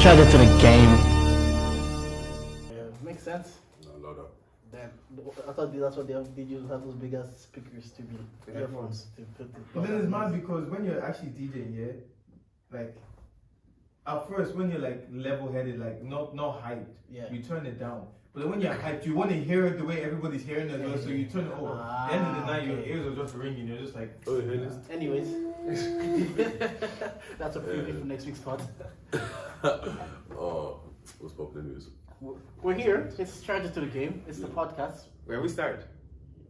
straight into the game. Makes sense. No, not that. Then I thought that's what they use have those big ass speakers to be earphones to put it. But then it's mad because when you're actually DJing, yeah, like at first when you're like level-headed, like not hyped, Yeah. you turn it down. But then when you're hyped, you want to hear it the way everybody's hearing it as well, so you turn it over. At the end of the night, your ears are just ringing. You're just like, Oh, you hear this? Anyways, that's a preview for next week's pod. Oh, what's popping anyways? We're here. It's Charge It to the Game. It's the podcast. Where we start?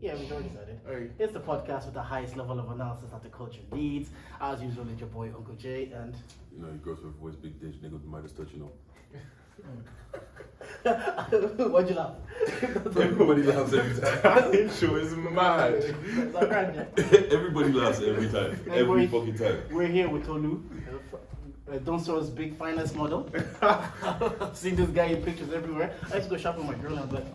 Yeah, we've already started. Alright. It's the podcast with the highest level of analysis that the culture needs. As usual, it's your boy Uncle Jay and. You know, you girls with voice, big dish, nigga with the Midas touch, you know. Why'd you laugh? Everybody laughs every time. Show is mad. Is that right, yeah? Everybody laughs every time. Every fucking time. We're here with Tolu, Don't Show's big finance model. I've seen this guy in pictures everywhere. I used to go shopping with my girl and I'm like,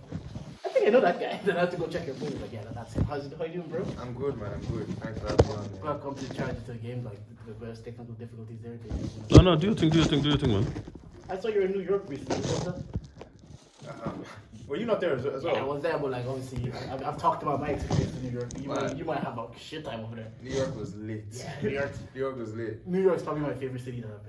I think I know that guy. Then I have to go check your phone. Like, yeah, that's him. How you doing, bro? I'm good, man. I'm good. Thanks for having me on. Man. Welcome to Charge It to the Game. Like, the best technical difficulties there. No, do your thing, man. I saw you were in New York recently. Were you not there as well? Yeah, I was there, but like obviously, I've talked about my experience in New York. You might have a shit time over there. New York was lit. Yeah, New York. New York was lit. New York's probably my favorite city that I've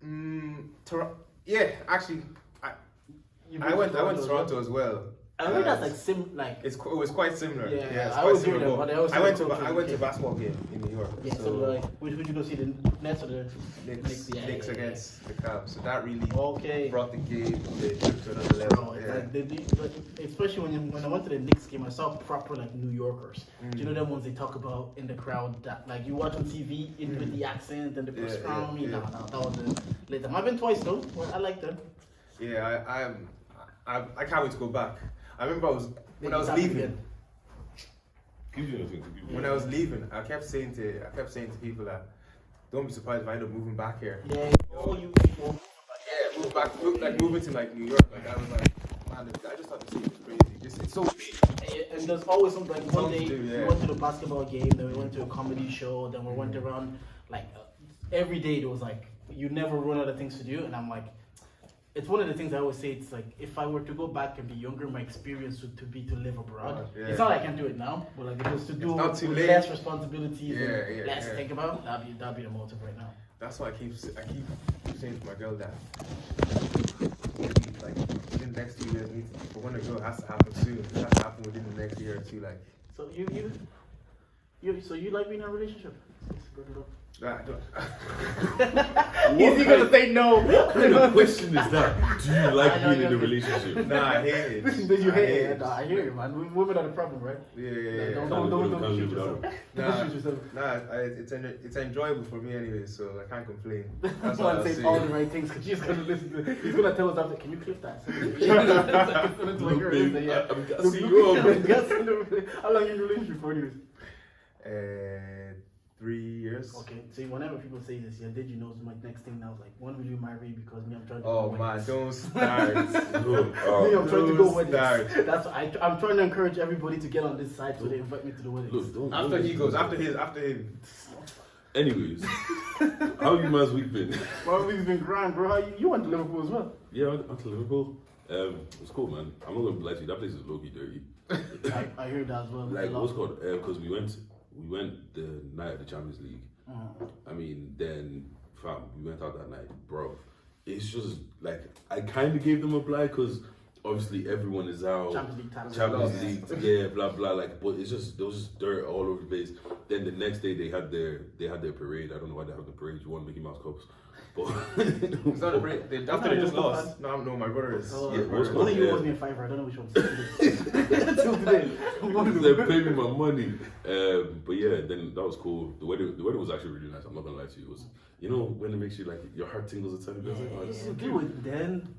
been to. Yeah, actually, I went to Toronto as well. I think that's like it was quite similar. Yeah, it's I quite was similar. there, but I also I went to culture. a basketball game in New York. Yeah, so like, would you go see the Nets or the Knicks Yeah. against the Cavs. So that really Okay. brought the game to another level. Bro, it's Yeah. like especially when I went to the Knicks game, I saw proper like New Yorkers. Do you know them ones they talk about in the crowd that like you watch on TV with the accent and the press crowd? No, that was later. I've been twice though. Well, I like them. Yeah, I can't wait to go back. I remember when I was leaving. When I was leaving, I kept saying to people that don't be surprised if I end up moving back here. Yeah. Oh, you people. Yeah, move back, moving to like New York. Like I was like, man, I just thought the city was crazy. It's so big. And there's always something like one day Something to do, we went to the basketball game, then we went to a comedy show, then we went around like every day there was like you never run out of things to do, and I'm like. It's one of the things I always say. It's like if I were to go back and be younger, my experience would be to live abroad. Yeah. It's not like I can do it now, but like if it was to do not with too late. less responsibilities and Yeah, less to think about, that'd be the motive right now. That's why I keep saying to my girl that like within the next 2 years, but when a girl has to happen soon, it has to happen within the next year or two. Like So you like being in a relationship? that. Is he gonna say no? What kind of question is that? Do you like being in a relationship? Nah, I hate it. Did you hate it? I hear you, man. Women are the problem, right? Yeah. Don't Can't shoot live yourself. without Don't shoot yourself. It's enjoyable for me anyway, so I can't complain. That's Man what I'll says say. all the right things because she's gonna listen to it. He's gonna tell us after, can you clip that? I'm gassing you up. How long are you in a relationship for anyways? 3 years. Okay, see, whenever people say this, yeah, did you know my next thing now is like, when will you marry? Because me, I'm trying to Oh go man, weddings. don't start. Me, I'm trying to go Don't weddings. start. That's I'm trying to encourage everybody to get on this side so they invite me to the weddings. Look, don't. After he goes, after him. Anyways, how you man's week been? Well, we've been grand, bro. You went to Liverpool as well. Yeah, I went to Liverpool. It was cool, man. I'm not gonna lie to you. That place is low-key dirty. I heard that as well. Like what's called? Because we went the night of the Champions League. I mean, then fam, we went out that night, bro. It's just like I kind of gave them a blight because obviously everyone is out. Champions League, yeah, blah blah. Like, but it's just there was just dirt all over the place. Then the next day they had their parade. I don't know why they have the parade. You want Mickey Mouse cups, but It's not a break. After they just lost. No, my brother is. Yeah, what's One of you yeah. owes me a $5. I don't know which one. Till today. They paid me my money. But yeah, then that was cool. The weather was actually really nice. I'm not gonna lie to you. It was, you know, when it makes you like your heart tingles a tiny bit. Do it then.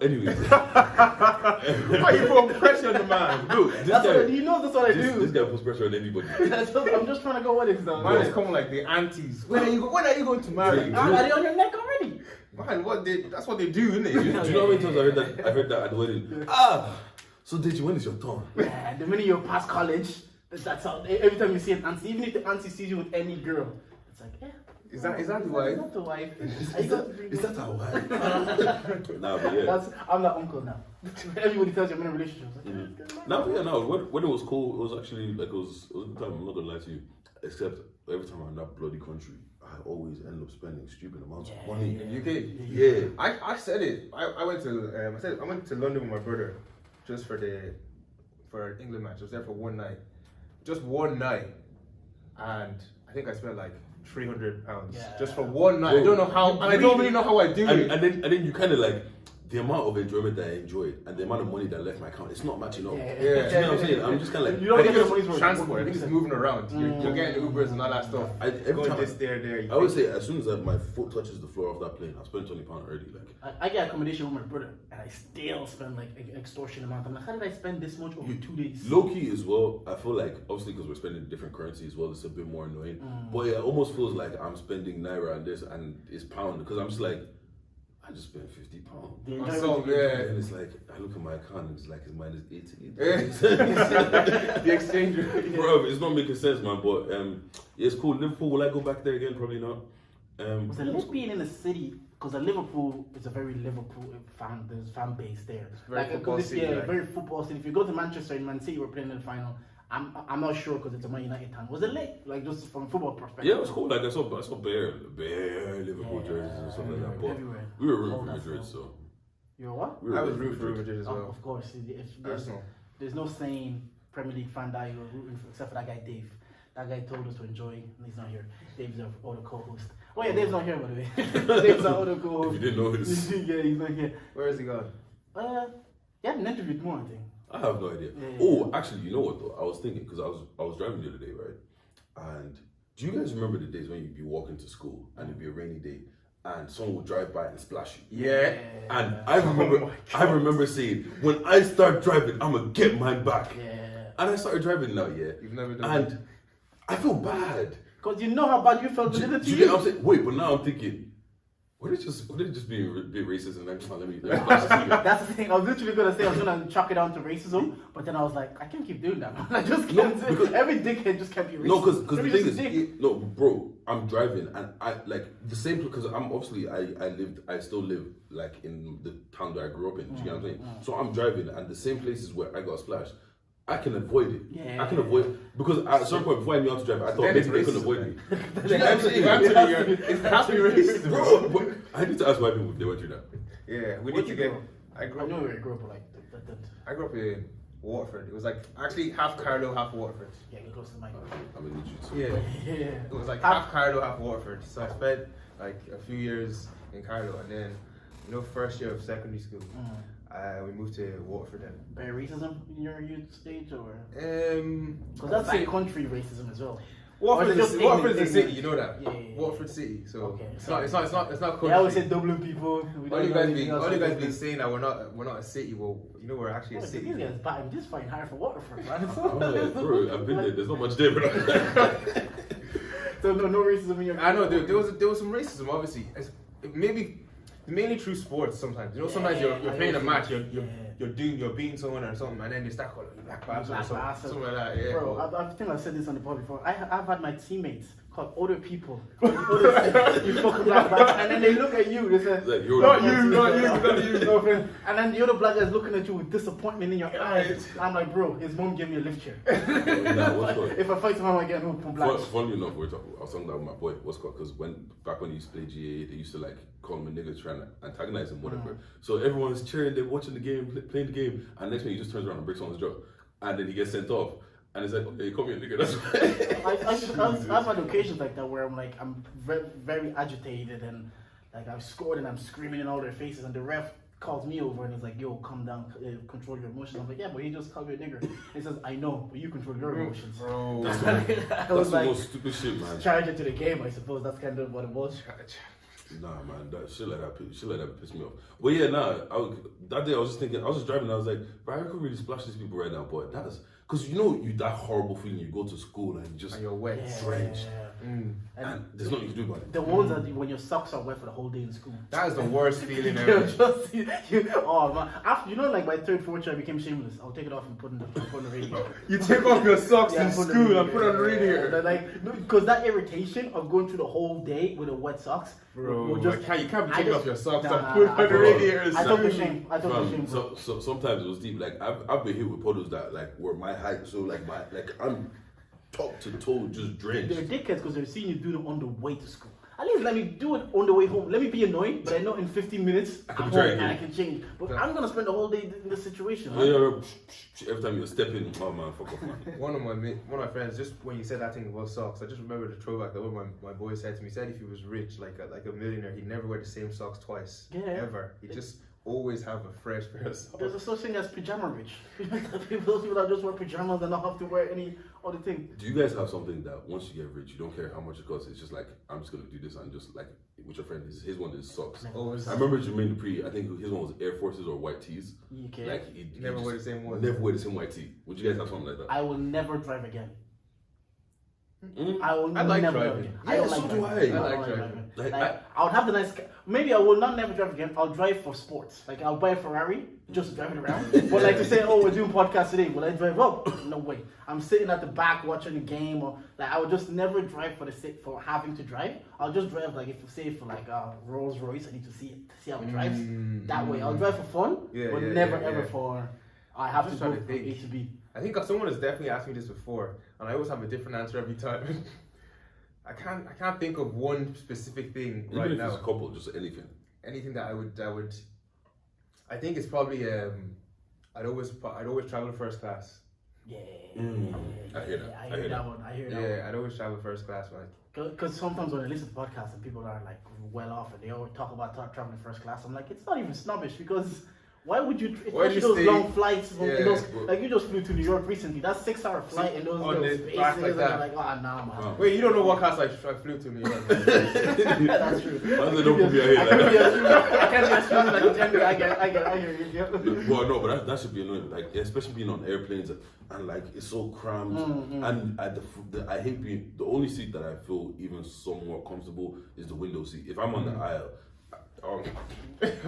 Anyways, Why you putting pressure on the man? look, That's what I do. This guy puts pressure on anybody. I'm just trying to go weddings now. Man is coming like the aunties. When are you going to marry? Are they on your neck already? Man, that's what they do, isn't it? Do you know how many times I heard that at the wedding? So Deji, when is your turn? Yeah, the minute you pass college, that's how. Every time you see an auntie, even if the auntie sees you with any girl, it's like, Is that the Is wife? that the wife? Is that our wife? Nah, but yeah. I'm that uncle now. Everybody tells you I'm in a relationship. No, but yeah, no. When it was cool, it was actually like it was a good time. I'm not gonna lie to you. Except every time I'm in that bloody country, I always end up spending stupid amounts of money. In UK? Yeah. I said it. I went to I went to London with my brother just for England match. I was there for one night. Just one night. And I think I spent like £300 just for one night. Bro, I don't know how, and I don't really know how I do it. And then you kind of like the amount of enjoyment that I enjoyed and the amount of money that left my account. It's not matching up. Yeah. Do you know what I'm saying? I'm just kind of like You don't I get think the money's it's worth. transport. I think it's moving around. You're getting Ubers and all that stuff. every Going time this, there. I always say as soon as my foot touches the floor of that plane, I spend £20 already. Like I get accommodation with my brother, and I still spend like an extortion amount. I'm like, how did I spend this much over 2 days? low key as well. I feel like obviously because we're spending different currency as well, it's a bit more annoying. But it almost feels like I'm spending naira and this and it's pound because I'm just like. I just spent £50. The And enjoyment- And it's like I look at my account and it's like it's minus 80. The exchange rate. Bro, it's not making sense, man. But yeah, it's cool. Liverpool, will I go back there again? Probably not. Was it lit being in the city? Because Liverpool is a very Liverpool fan. There's fan base there. very like football this, city, yeah, like. very football city. If you go to Manchester and Man City were playing in the final, I'm not sure because it's a Man United town. Was it lit? Like just from a football perspective? Yeah, it was cool. Like I saw bare Liverpool jerseys and stuff like that. But everywhere. we were All rooting for that Madrid, stuff. so You're what? we were I was rooting for Real Madrid as Oh, well. of course. Arsenal. There's no sane Premier League fan that you were rooting for except for that guy Dave. That guy told us to enjoy, and he's not here. Dave's our other co-host. Oh yeah, Dave's not here by the way. Dave's our other if co-host. you didn't notice, Yeah, he's not here. Where is he gone? He had an interview tomorrow, I think. I have no idea. Yeah. Oh, actually, you know what though? I was thinking because I was driving the other day, right? And do you guys remember the days when you'd be walking to school and it'd be a rainy day and someone would drive by and splash you? Yeah. And I remember saying, when I start driving, I'm gonna get mine back. Yeah. And I started driving now, yeah. You've never done And that. I feel bad. Because you know how bad you felt Do with it you to get you. what I'm saying? Wait, but now I'm thinking, what if just being a bit racist and then let me splash this nigga? That's the thing. I was literally gonna say I was gonna chalk it down to racism, but then I was like, I can't keep doing that. I just can't. No, because- every dickhead just can't be racist. No, because the Maybe thing just is, a dick. no, bro, I'm driving and I like the same because I'm obviously I still live like in the town that I grew up in. Do you know what I'm saying? So I'm driving and the same places where I got splashed, I can avoid it. Yeah. I can avoid it because at some point before I knew how to drive, I thought Then maybe it's they couldn't racist, avoid man. me. Do you know what I'm saying? It has to be racist, Bro, but I need to ask why people they went through that. Yeah, we Where'd need to you get. grow up? I grew I up. know where you grew up, like that. I grew up in Waterford. It was like actually half Carlo, half Waterford. Yeah, get close to the mic. I'm gonna need you to. Yeah. Yeah. It was like half Carlo, half Waterford. So I spent like a few years in Carlo, and then first year of secondary school, we moved to Waterford. Then. Very racism in your youth stage, or because I'd that's say like country racism as well. Waterford Or is just a city. ignorant. You know that. Yeah, yeah. Waterford City. So Okay. it's not country. They always say Dublin people. We All don't you know guys anything else about been Dublin. saying that we're not a city. Well, we're actually a Oh, city. these guys, but I'm just fighting hard for Waterford, man. I'm like, bro, I've been there. There's not much there, bro. So no racism in your. I know there was some racism. Obviously, maybe mainly through sports. Sometimes sometimes you're playing a match. You're beating someone or something, and then they start calling you black bastard or something like that. Yeah, Bro, but- I think I've said this on the pod before. I've had my teammates called other people. You fucking black bastard, and then they look at you. They say, Like, you're not the- you. No, friend. And then the other black guy's looking at you with disappointment in your eyes. I'm like, bro, his mom gave me a lift chair. Nah, what's called? If I fight someone, I get moved from black. Funny enough, I was talking about my boy, what's called, because back when he used to play GA, they used to like call him a nigga trying to antagonize him, whatever. So everyone's cheering, they're watching the game, playing the game, and next minute he just turns around and breaks someone's jaw, and then he gets sent off. And it's like, okay, you call me a nigga, that's why. I've had occasions like that where I'm very, very agitated and like I've scored and I'm screaming in all their faces and the ref calls me over and he's like, yo, calm down, control your emotions. I'm like, yeah, but he just called me a nigger. He says, I know, but you control your emotions. Bro. That's I the was like, most stupid shit, man. charge it to the game, I suppose. That's kind of what it was. Nah, man, that shit like that piss me off. But yeah, that day I was just thinking, I was just driving, and I was like, bro, I could really splash these people right now, but that's because you that horrible feeling you go to school and you're wet, drenched, And there's nothing you can do about it. the ones that when your socks are wet for the whole day in school. That is the worst feeling You're ever. oh man! After like my third, fourth year, I became shameless. I'll take it off and put on the radio. You take off your socks Yeah, in put on the school and put on the radio. Like, because that irritation of going through the whole day with the wet socks, Bro, will just, you can't be taking off your socks Nah, and put on the bro. radiators. I took the shame. I took the Fam, shame. Bro. so sometimes it was deep. Like I've been hit with puddles that like were my height, so like I'm top to toe just drenched. They're dickheads because they're seeing you do them on the way to school. At least let me do it on the way home. Let me be annoying, but I know in 15 minutes I'm home and I can change. But I'm gonna spend the whole day in this situation. Man. Every time you're stepping, oh man, fuck off, man. One of my friends, just when you said that thing about socks, I just remember the throwback that one my boy said to me. He said if he was rich, like a millionaire, he'd never wear the same socks twice. Yeah. Ever. He'd just always have a fresh pair of socks. There's a such thing as pajama rich. Those people that just wear pajamas and not have to wear any other thing. Do you guys have something that once you get rich, you don't care how much it costs? It's just like I'm just gonna do this and just like with your friend. His one is socks. Always. I remember Jermaine Dupri. I think his one was Air Forces or white tees. You care? Like he Never just wear the same one. Never wear the same white tee. Would you guys have something like that? I will never drive again. Mm? I will I like never driving. drive again. Yeah, I don't so like do driving. I. I don't like driving. Like, I would have the nice. Maybe I will not never drive again. I'll drive for sports. Like I'll buy a Ferrari, just drive it around. But like to say, oh, we're doing podcast today. Will I drive up? No way. I'm sitting at the back watching a game, or like I would just never drive for the sake for having to drive. I'll just drive like if say for like Rolls Royce, I need to see how it drives. That way, I'll drive for fun, but never ever for I have to Just go trying to from A think. to B. I think someone has definitely asked me this before, and I always have a different answer every time. I can't think of one specific thing Even right if now. it's a couple, just anything. Anything that I would. I think it's probably I'd always travel first class. Yeah, I hear that. I hear that one. I hear that one. Yeah, I'd always travel first class, like. Because sometimes when I listen to podcasts and people are like well off and they always talk about traveling first class, I'm like, it's not even snobbish because why would you, Why do especially you those stay- long flights, Yeah. like you just flew to New York recently, that's 6-hour flight and those On little the spaces back like and that. you're like, oh, nah, man. Oh. Wait, you don't know what class I flew to New York. That's true. Why do they don't put me ahead I like can't be that? assuming, I can't be assuming like a gender, I hear you. Yeah. Well, no, but that should be annoying. Like, especially being on airplanes and like it's so crammed. And at I hate being the only seat that I feel even somewhat comfortable is the window seat. If I'm on the aisle,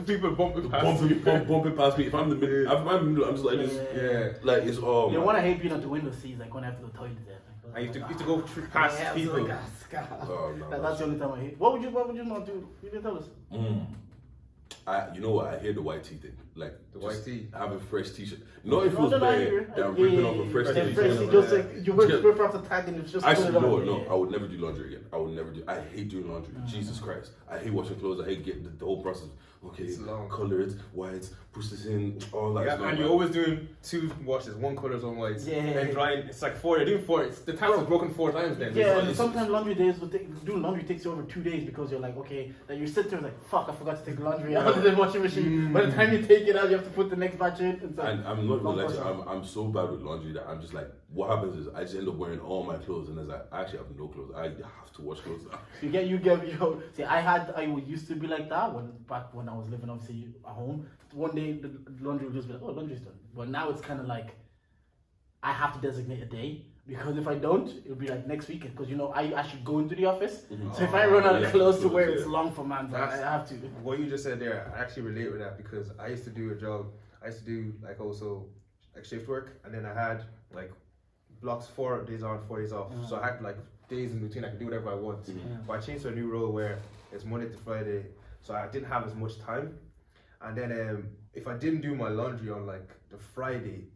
People bumping past bumping past me. If I'm in the middle, if I'm in the middle, I'm just like this. Yeah. Like it's all. The one I hate being on the window seat is like when I have to go to the toilet there. And you have to go through past Yeah, people. like, God. Oh, no, That's the only time I hate. What would you not do? You can tell us. You know what? I hear the white tea thing. Like The white just tea. having fresh t-shirt. No, it feels I bad. hear. That I'm ripping off a fresh Yeah, t-shirt. fresh tea, just like you rip off the tag and it's just. Actually, put it no, on. no. I would never do laundry again. I would never do. I hate doing laundry. Jesus Christ. I hate washing clothes. I hate getting the whole process. Okay, It's long. color it, white, push this in, all that. Yeah, stuff, and man. you're always doing 2 washes, 1 colors, 1 white. Yeah. Then drying, it's like 4. You're doing 4. It's, the taps are broken 4 times then. Yeah, It's- and sometimes laundry days doing laundry takes you over 2 days because you're like, okay, then you sit there like, fuck, I forgot to take the laundry out of the washing machine. By the time you take it out, you have to put the next batch in. It's like, And I'm not gonna lie to you, process. I'm so bad with laundry that I'm just like, what happens is I just end up wearing all my clothes and it's like, I actually have no clothes. I have to wash clothes. You see, I used to be like that back when I was living obviously at home. One day the laundry would just be like, oh, laundry's done. But now it's kind of like I have to designate a day because if I don't, it'll be like next weekend because I actually go into the office. So if I run out of clothes to wear, it's long for man. I have to. What you just said there, I actually relate with that because I used to do a job. I used to do like also like shift work, and then I had like blocks 4 days on, 4 days off. So I had like days in between. I could do whatever I want. But I changed to a new role where it's Monday to Friday, so I didn't have as much time. And then if I didn't do my laundry on like the Friday,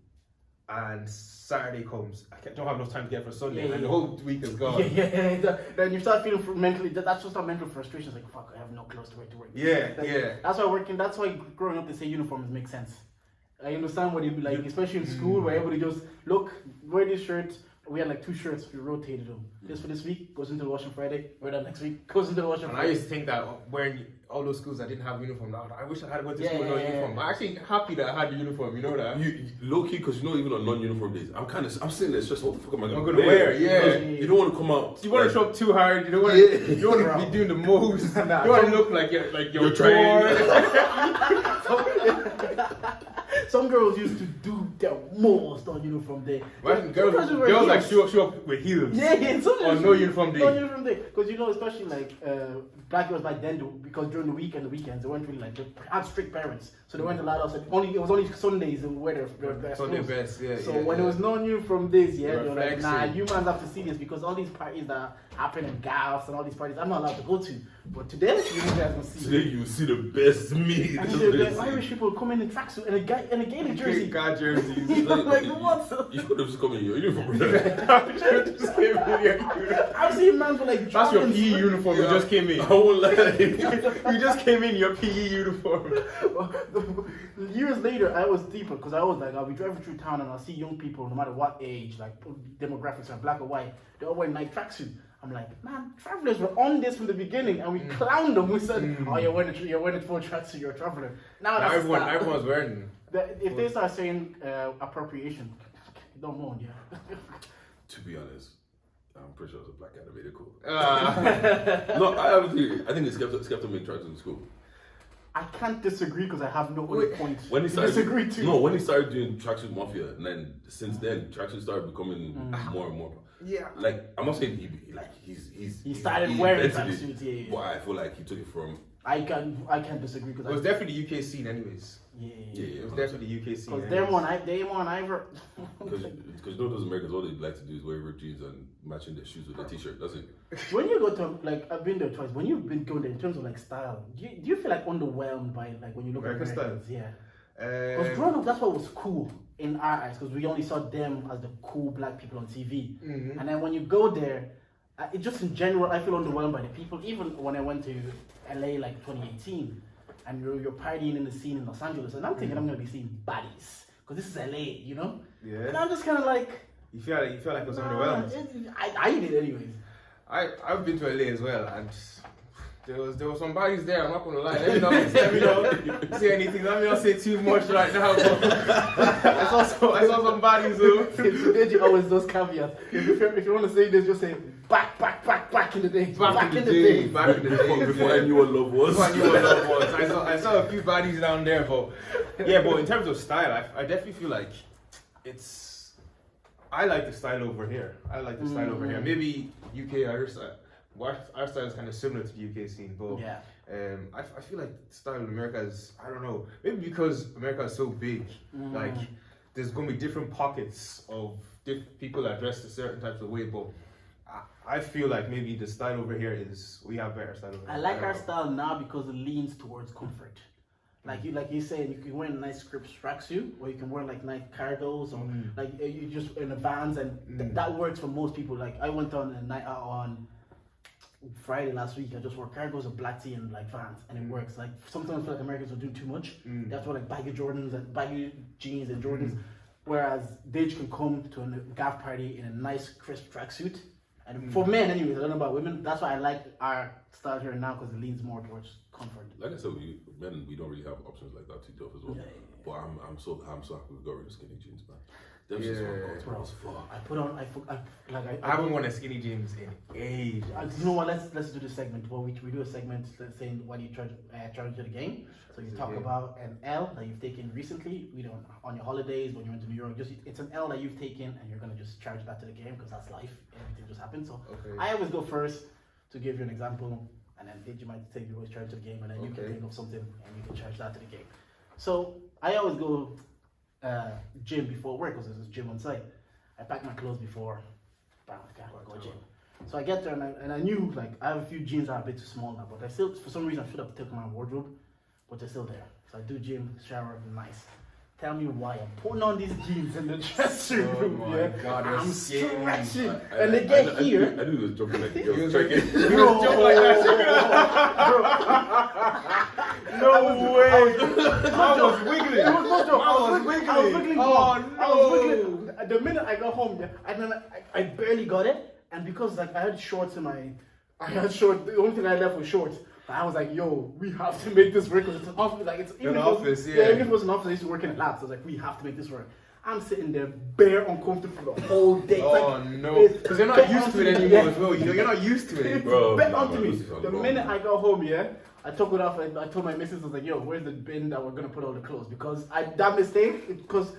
and Saturday comes, don't have enough time to get for Sunday, and the whole week is gone. Then you start feeling mentally. That's just a mental frustration. It's like fuck, I have no clothes to wear to work. Yeah. That's why That's why growing up they say uniforms make sense. I understand what you'd be like, especially in school where everybody just look, wear this shirt. We had like 2 shirts. We rotated them. This for this week goes into the washing Friday. Wear that next week goes into the washing And I Friday. used to think that wearing all those schools that didn't have uniform. I wish I had went to Yeah, school with no yeah, uniform. yeah. I'm actually happy that I had the uniform. You know that. You low key, because even on non-uniform days, I'm sitting there stressed. What the fuck am I I'm gonna gonna wear, yeah. Because you don't want to come out. You want to like, show up too hard. You don't want Yeah. to. You want to be doing the most. Nah, you want to look like you're trying. Some girls used to do their most on uniform day. When Some girls wear like heels. show up with heels. Yeah, some On girls no uniform day. No uniform day. Because especially like black girls back then, because during the weekends, they weren't really like, they had strict parents. So they weren't allowed outside. It was only Sundays they would wear their best Sunday clothes. best, yeah. So yeah, when yeah. it was no uniform days, They they were were like, nah, flexing. you man have to see this because all these parties that happen in gaffs and all these parties, I'm not allowed to go to. But today, you guys will see. Today you see the best me. And the Irish people come in tracksuit and a Gaelic jersey. God jerseys. Like what? You could have just come in your uniform. Just came in here. I've seen man for like. That's your Jordans. PE uniform. You just came in. I won't lie. You just came in your PE uniform. Years later, I was deeper because I was like, I'll be driving through town and I'll see young people, no matter what age, like demographics are black or white, they all wear Nike tracksuit. I'm like, man, travelers were on this from the beginning, and we clowned them. We said, oh, you're wearing a full tracksuit, you're a traveler. Now that's Everyone's wearing. If they start saying appropriation, don't moan, yeah. To be honest, I'm pretty sure it's a black guy that made it cool. No, I think it's kept them in tracks in school. I can't disagree because I have no other point When he to started, disagree to. No, when he started doing tracksuit mafia, and then since then tracksuit started becoming more and more. Yeah. Like I'm not saying he started wearing invented tracksuits, yeah. But I feel like he took it from. I can't disagree It because was definitely the UK scene, anyways. yeah. It was definitely the UK scene. Because they're on Ivor. Because those Americans, all they like to do is wear ripped jeans and matching their shoes with their t-shirt. That's it. When you go to like, I've been there twice. When you've been going there in terms of like style, do you feel like underwhelmed by like when you look American at Americans? Yeah. Uh, Because growing up, that's what was cool in our eyes because we only saw them as the cool black people on TV. Mhm. And then when you go there, it just in general, I feel underwhelmed by the people. Even when I went to LA like 2018, and you're partying in the scene in Los Angeles, and I'm thinking I'm gonna be seeing baddies because this is LA, you know. And Yeah. I'm just kind of like, You feel like it was overwhelmed. I did anyways. I've been to LA as well, and there was some bodies there. I'm not gonna lie. Let me not say anything. Let me not say too much right now. But I saw some bodies though. Deji always does caveats. If you want to say this, just say back in the day. Back in the day. Back in the day. Before I knew what love was. Before I knew what love was. I saw a few bodies down there, but yeah. But in terms of style, I definitely feel like I like the style over here. Maybe UK Irish style. Our style is kind of similar to the UK scene, but Yeah. I feel like the style in America is, I don't know, maybe because America is so big, like there's going to be different pockets of people that dress a certain types of way, but I feel like maybe the style over here we have better style over here. I like our style now because it leans towards comfort. Like you said, you can wear a nice script tracksuit, or you can wear like nice cargos, or like you just in the Vans, and that works for most people. Like I went on a night out on Friday last week. I just wore cargos, a black tee, and like Vans, and it works. Like sometimes I feel like Americans will do too much. They have to wear like baggy Jordans and baggy jeans and Jordans, whereas they can come to a gaff party in a nice crisp tracksuit. And for men, anyways, I don't know about women. That's why I like our style here now because it leans more towards comfort. Like I said, we don't really have options like that to do as well. Yeah. But I'm so happy we got rid of skinny jeans, man. Them just were Bro, as fuck. I put on, I haven't worn a skinny jeans in age. You know what? Let's do this segment. Well, we do a segment saying what you charge to the game. So you talk about an L that you've taken recently, on your holidays when you went to New York. It's an L that you've taken, and you're gonna just charge that to the game because that's life. Everything just happens. So I always go first to give you an example, and then you might take your charge to the game, and then you can think of something and you can charge that to the game. So I always go gym before work because there's a gym on site. I pack my clothes before, bam, go gym. So I get there and I knew like I have a few jeans that are a bit too small now, but I still, for some reason, I should have taken my wardrobe, but they're still there. So I do gym, shower, nice. Tell me why I'm putting on these jeans in the dressing room. my God, you're I'm scared. stretching, and they get here. I knew he was jumping like He was trekking. No way! I was wiggling. It was no joke. I was wiggling. Oh no! I was wiggling. The minute I got home, and then I barely got it, and because like I had shorts in my, the only thing I left was shorts. I was like, yo, we have to make this work because it's an office. Like it's An office, yeah. Even if it was an office, I used to work in a lab, so I was like, we have to make this work. I'm sitting there bare uncomfortable for the whole day. Oh like, no, because you're not used to it anymore as well. You're not used to it, Bro, Bet nah, onto man, me. this is The minute I got home, I took it off and I told my missus, I was like, yo, where's the bin that we're gonna put all the clothes? Because that mistake, because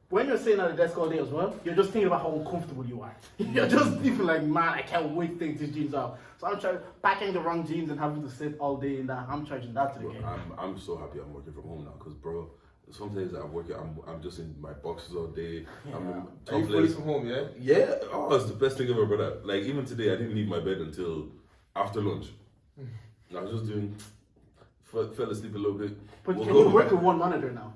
when you're sitting at the desk all day as well, you're just thinking about how uncomfortable you are. You're just even like, man, I can't wait to take these jeans off. So I'm packing the wrong jeans and having to sit all day in that. I'm charging that to the game. I'm so happy I'm working from home now, because bro, some days I'm working, I'm just in my boxes all day. I'm in Are you fully from home? Yeah. Yeah, oh, it's the best thing ever, brother. Like even today, I didn't leave my bed until after lunch. I was just fell asleep a little bit. But can you work with one monitor now?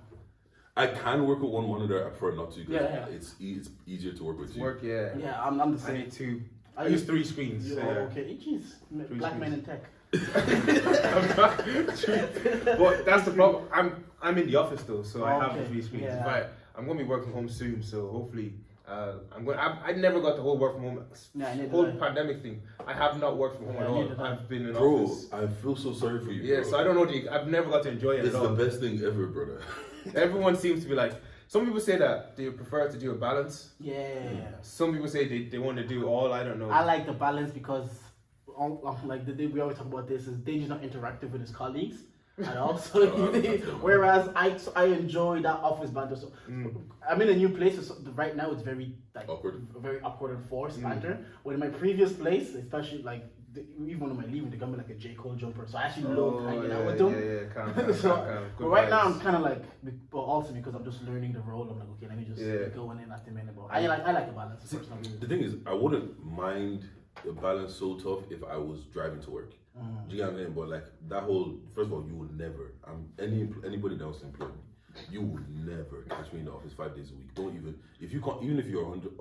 I can work with one monitor. I prefer not to, because Yeah. it's easier to work with two. Work, yeah. Yeah, I'm the I same. need two. I I use 3 screens. Oh, okay. Jeez, black men in tech. But that's the problem. I'm in the office though, so I have the 3 screens. Yeah. But I'm gonna be working from home soon, so hopefully I never got the whole work from home whole pandemic thing. I have not worked from home at all. I've been in office. Bro, I feel so sorry for you. Yeah, bro. so I don't know. I've never got to enjoy it It's at all. the best thing ever, brother. Everyone seems to be like. Some people say that they prefer to do a balance. Yeah. Some people say they want to do all. I don't know. I like the balance because, like the day we always talk about this, is Deji's not interactive with his colleagues at all. So whereas I enjoy that office banter. So I'm in a new place. So right now it's very very awkward and forced banter. When in my previous place, especially like even when I'm leaving, they got me like a J. Cole jumper. So I actually love hanging out with them. But right now I'm kind of like, but also because I'm just learning the role. I'm like, okay, let me just go in at the minute. But I like the balance. The thing is, I wouldn't mind the balance so tough if I was driving to work. Do you get what I'm saying? But like that whole, first of all, you will never. Anybody that wants to employ me, you will never catch me in the office 5 days a week. Don't even if you're 100.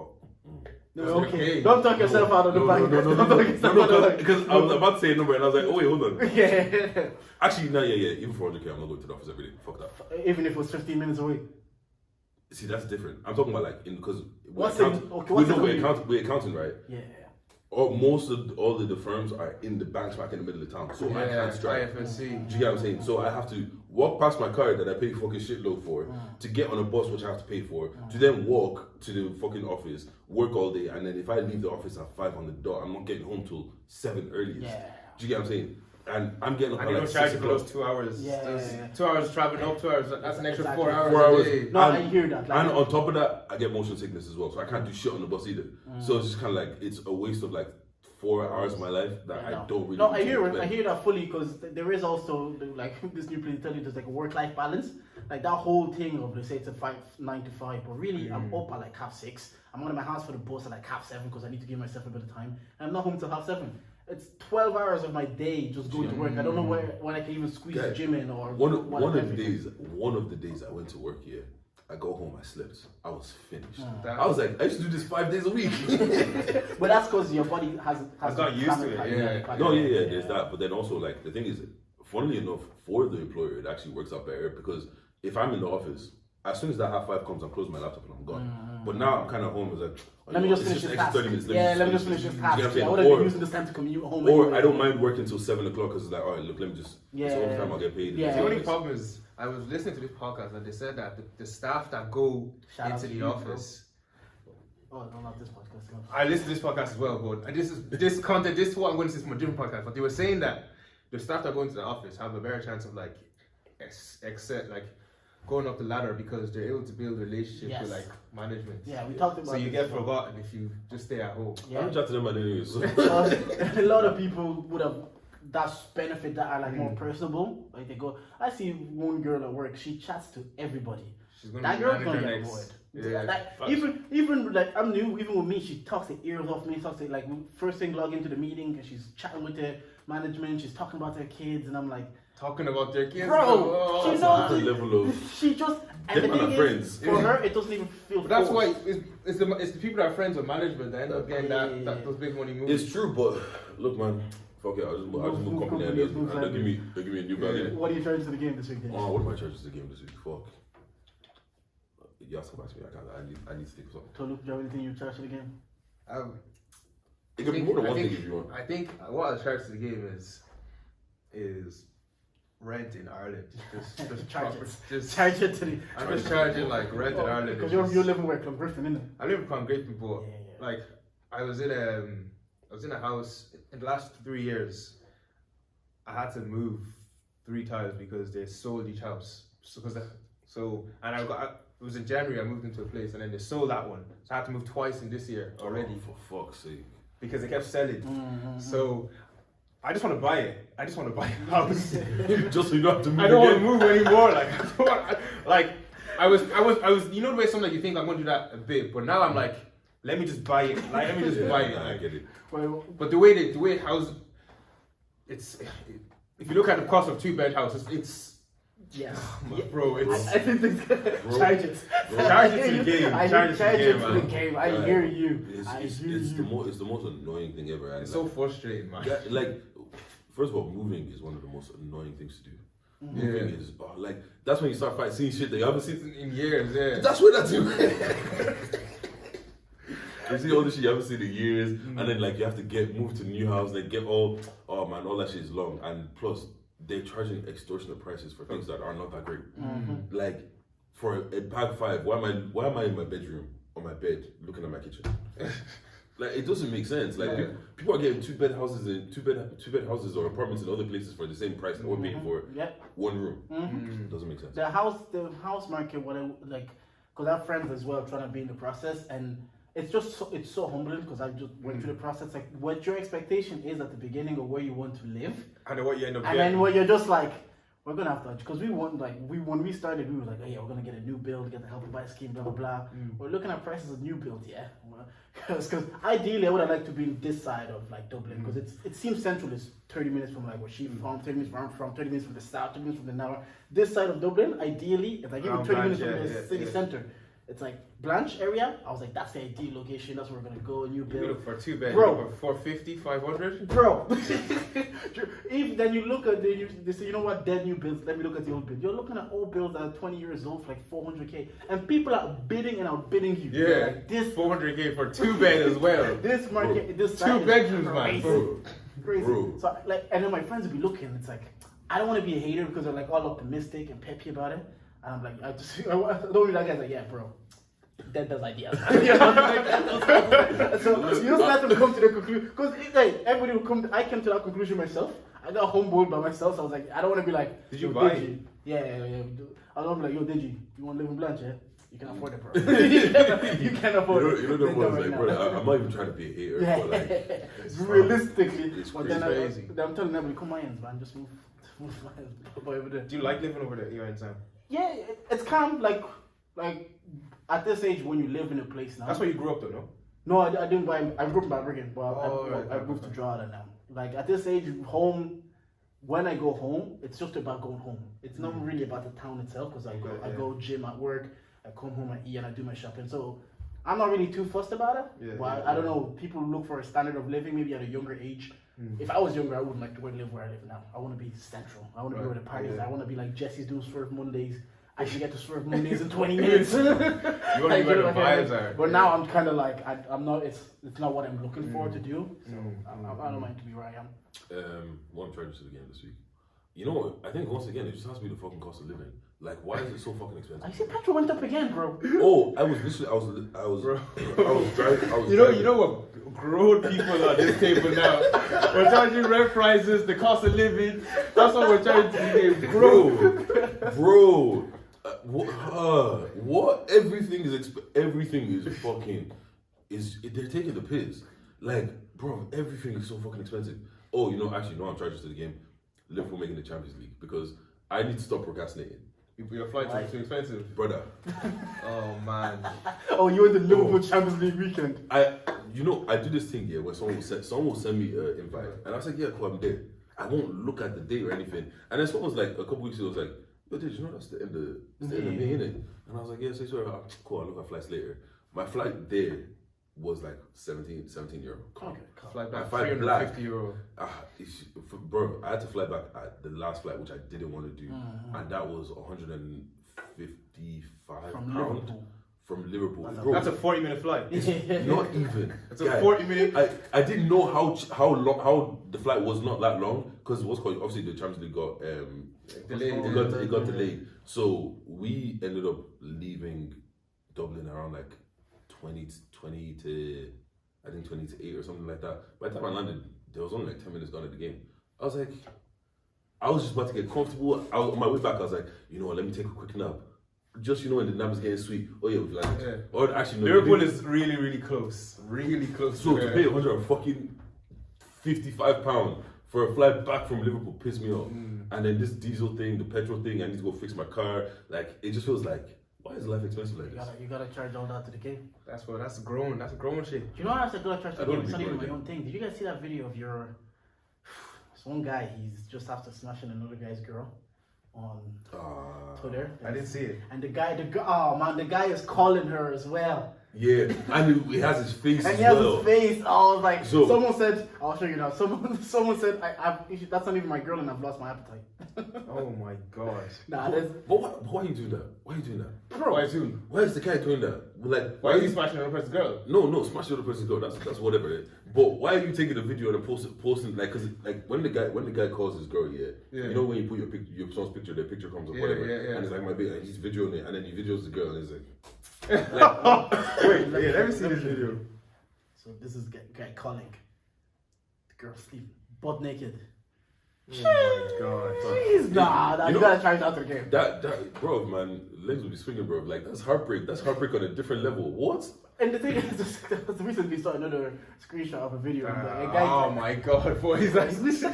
No, okay. Don't talk yourself out of the bag. No, because I was about to say a number and I was like, oh wait, hold on. Yeah. Actually, no, yeah. Even for 100k, I'm not going to the office every day. Fuck that. Even if it was 15 minutes away. See, that's different. I'm talking about like because we're accounting, right? Yeah. Or most of all the firms are in the bank smack in the middle of town, so I can't drive. IFSC. Do you get what I'm saying? So I have to walk past my car that I pay fucking shitload for to get on a bus, which I have to pay for, to then walk to the fucking office, work all day, and then if I leave the office at 5 on the dot, I'm not getting home till 7 earliest. Yeah. Do you get what I'm saying? And I'm getting up And at they like don't charge 6 you for o'clock. those 2 hours. Yeah. 2 hours traveling up, 2 hours. That's an extra Exactly. 4 hours. 4 hours. A day. No, I hear that. Like, And on top of that, I get motion sickness as well, so I can't do shit on the bus either. So it's just kind of like it's a waste of like 4 hours of my life that I don't really. No, I hear that fully because there is also like this new place tell you there's like a work-life balance, like that whole thing of they say it's a 9 to 5, but really I'm up at like 6:30. I'm out of my house for the bus at like 7:30 because I need to give myself a bit of time, and I'm not home till 7:30. It's 12 hours of my day just going to work. I don't know when I can even squeeze the gym in or one of the days I went to work here. I go home, I slept. I was finished. I was like, I used to do this 5 days a week. But that's because your body has got used to it. There's that. But then also, like, the thing is, funnily enough, for the employer, it actually works out better because if I'm in the office, as soon as that 5:30 comes, I'm closing my laptop and I'm gone. But now I'm kind of home. It's like, let me just finish this task. 30 minutes. Let me just finish this task. I would have been using this time to commute home. Or I don't mind working until 7 o'clock because it's like, all right, look, let me just. It's the only time I'll get paid. Yeah. The only problem is, I was listening to this podcast and they said that the staff that go into the office. Oh, no, not this podcast. No. I listened to this podcast as well, but this is what I'm going to say from a different podcast. But they were saying that the staff that go into the office have a better chance of like, going up the ladder because they're able to build relationships with like management. Yeah, we talked about. So you get forgotten if you just stay at home. I don't chat to them anyways. A lot of people would have that benefit that are like more personable. Like they go, I see one girl at work. She chats to everybody. That girl's gonna get bored. Yeah, like, even like I'm new. Even with me, she talks the ears off me. Talks to like first thing log into the meeting and she's chatting with the management. She's talking about their kids and I'm like. Talking about their kids, bro. She knows the level of. She just and the thing is, for her, it doesn't even feel. But that's why it's the people that are friends with management that end up getting that those big money moves. It's true, but look, man. Fuck it, I'll just move company and they'll give me a new bag. What are you charging to the game this week? Oh, what am I charging to the game this week? Fuck. You have to come back to me. I need to think of something. Tolu, do you have anything you charge to the game? It could be more than one thing if you want. I think what I charge to the game is is rent in Ireland. Just Charge proper- it. just Charge it to the. I'm just charging like rent in Ireland. Because is just- you're living where Clongriffin, isn't it? I live in Clongriffin, but Yeah. like I was in a house in the last 3 years. I had to move 3 times because they sold each house. It was in January I moved into a place and then they sold that one. So I had to move twice in this year already Oh, for fuck's sake. because they kept selling. Mm-hmm. So I just want to buy it. I just want to buy a house. Just so you don't have to move I don't want to again. move anymore. Like I don't want, like I was. You know the way sometimes you think I'm going to do that a bit, but now I'm like, let me just buy it. Like let me just buy it. Nah, I Like, get it. but the way house, it's if you look at the cost of 2-bed houses, it's Yeah. bro. It's I think charge it. Charge it to the game. I Charge it to the charge it game, to the man. game. I Yeah. hear you. It's, I it's, hear it's, you. it's the most annoying thing ever. And it's so frustrating, man. yeah, like, first of all, moving is one of the most annoying things to do. Mm-hmm. Moving is like that's when you start seeing shit that you haven't seen. In years, yeah. That's what that's You see all this shit you haven't seen in years, and then like you have to move to a new house, like get all all that shit is long, and plus they're charging extortionate prices for things that are not that great. Mm-hmm. Like for a pack 5, why am I in my bedroom on my bed looking at my kitchen? Like it doesn't make sense. Like people are getting 2-bed houses in two bed houses or apartments in other places for the same price that we're paying for Yep. one room. Mm-hmm. Doesn't make sense. The house market, because I have friends as well trying to be in the process, and it's so humbling because I just went through the process. Like, what your expectation is at the beginning of where you want to live, And then what you end up and getting. then what you're just like, we're gonna have to, because when we started, we were like, oh yeah, we're gonna get a new build, get the help to buy scheme, blah blah blah. We're looking at prices of new build, yeah, because ideally I would have liked to be in this side of like Dublin, because it seems central is 30 minutes from like where she's from, 30 minutes from 30 minutes from the south, 30 minutes from the north. This side of Dublin, ideally, if I give you 30 minutes from the city center, it's like Blanche area. I was like, that's the ideal location. That's where we're gonna go. New You build, look for 2-bed, Bro. you look for 450, 500. bro. If then you look at they say, you know what, dead new builds. Let me look at the old build. You're looking at old builds that are 20 years old for like 400k, and people are bidding and outbidding you. They're Yeah, like, this 400k for 2-bed as well. this market, this side 2 is bedrooms, man. crazy. Bro. Crazy. Bro. So like, and then my friends would be looking. It's like, I don't want to be a hater because they're like all optimistic and peppy about it, and I'm like, I don't be that guy's like, yeah, bro. That does ideas. So you just let them come to the conclusion. Because like, everybody will come. I came to that conclusion myself. I got homeboiled by myself. So I was like, I don't want to be like. Did you "Yo, buy Deji." it? Yeah. I don't be like, yo, Deji, you want to live in Blanche? Yeah? You can afford it, bro. you can afford it. You know the Then ones right like, now. brother, I'm not even trying to be a hater, but like, Realistically, it's but then crazy. I'm telling everybody, come my ends, man. Just move my ends over there. Do you like living over there here in town? Yeah, it's calm. Like at this age, when you live in a place now. That's where you grew up, though, no? No, I didn't buy. I grew up in Balbriggan, but Oh, I moved to Drogheda now. Like at this age, home. When I go home, it's just about going home. It's not really about the town itself because I go gym at work. I come home, I eat, and I do my shopping. So I'm not really too fussed about it. Yeah, but I don't know. People look for a standard of living maybe at a younger age. If I was younger, I wouldn't like to live where I live now. I want to be central. I want to be where the parties. Yeah. I want to be like Jesse's doing Swerve Mondays. I should get to Swerve Mondays in 20 minutes. You want to be where the vibes are. But now I'm kind of like I'm not. It's not what I'm looking for to do. So I don't mind to be where I am. What I'm trying to do again this week. You know what? I think once again it just has to be the fucking cost of living. Like, why is it so fucking I expensive? see petrol went up again, bro. Oh, I was driving. You know what? Grown people on this table now. We're charging rent prices, the cost of living. That's what we're trying to do. Bro. What? Everything is fucking. They're taking the piss. Like, bro, everything is so fucking expensive. Oh, I'm charged to the game. Liverpool making the Champions League because I need to stop procrastinating. Your flights are too expensive. Brother. Oh, man. Oh, you in the Liverpool Champions League weekend? I do this thing here where someone will send me an invite, and I was like, yeah, cool, I'm there. I won't look at the date or anything. And then someone was like, a couple weeks ago, was like, yo, did you know that's the end of May, innit? And I was like, yeah, so cool, I'll look at flights later. My flight there was like 17 euro. Okay, Fly back, I flight black. €350. Bro, I had to fly back at the last flight, which I didn't want to do, and that was 155 From pound Liverpool. from Liverpool. That's a- Bro, That's a 40-minute flight. not even. It's a Guy, 40-minute. I didn't know how the flight was not that long because what's called obviously the Champions League got Delayed. it got delayed. So we ended up leaving Dublin around like 20 to I think 20 to 8 or something like that. By the time I landed, there was only like 10 minutes gone at the game. I was just about to get comfortable. I was on my way back. I was like, you know what? Let me take a quick nap. Just when the nap is getting sweet. Oh yeah, we've landed. Yeah. Or actually, no, Liverpool is really, really close. Really close. so to pay £155 for a flight back from Liverpool pissed me off. And then this diesel thing, the petrol thing, I need to go fix my car. Like it just feels like, why is life expensive like this? You gotta charge all that to the game. That's grown shit. Do you know how I said gotta charge to I the don't game? It's not think even my we're own thing. Did you guys see that video of this one guy? He's just after smashing another guy's girl on Twitter. I didn't see it. And the guy, oh man, the guy is calling her as well. Yeah, and he has his face And as he has well. his face. I was like, So- someone said, I'll show you now. Someone said, that's not even my girl, and I've lost my appetite. Oh my god. Nah, that's But why are you doing that? Why are you doing that? bro. Why too? Why is the guy doing that? Like, Why is he smashing another person's girl? No, smash the other person's girl. That's whatever. But why are you taking the video and posting like? Cause like when the guy calls his girl, yeah. You know when you put your son's picture, their picture comes up, whatever, and it's like my baby, and he's videoing it, and then he videos the girl, and it's like, Wait, let me see this video. So this is guy calling. The girl sleeping, butt naked. Oh my god. Jeez, nah, you gotta try it out the game. that bro, man, legs will be swinging, bro. Like that's heartbreak. That's heartbreak on a different level. What? And the thing is, recently saw another screenshot of a video. Of a guy, Oh my god, boys. That's He's my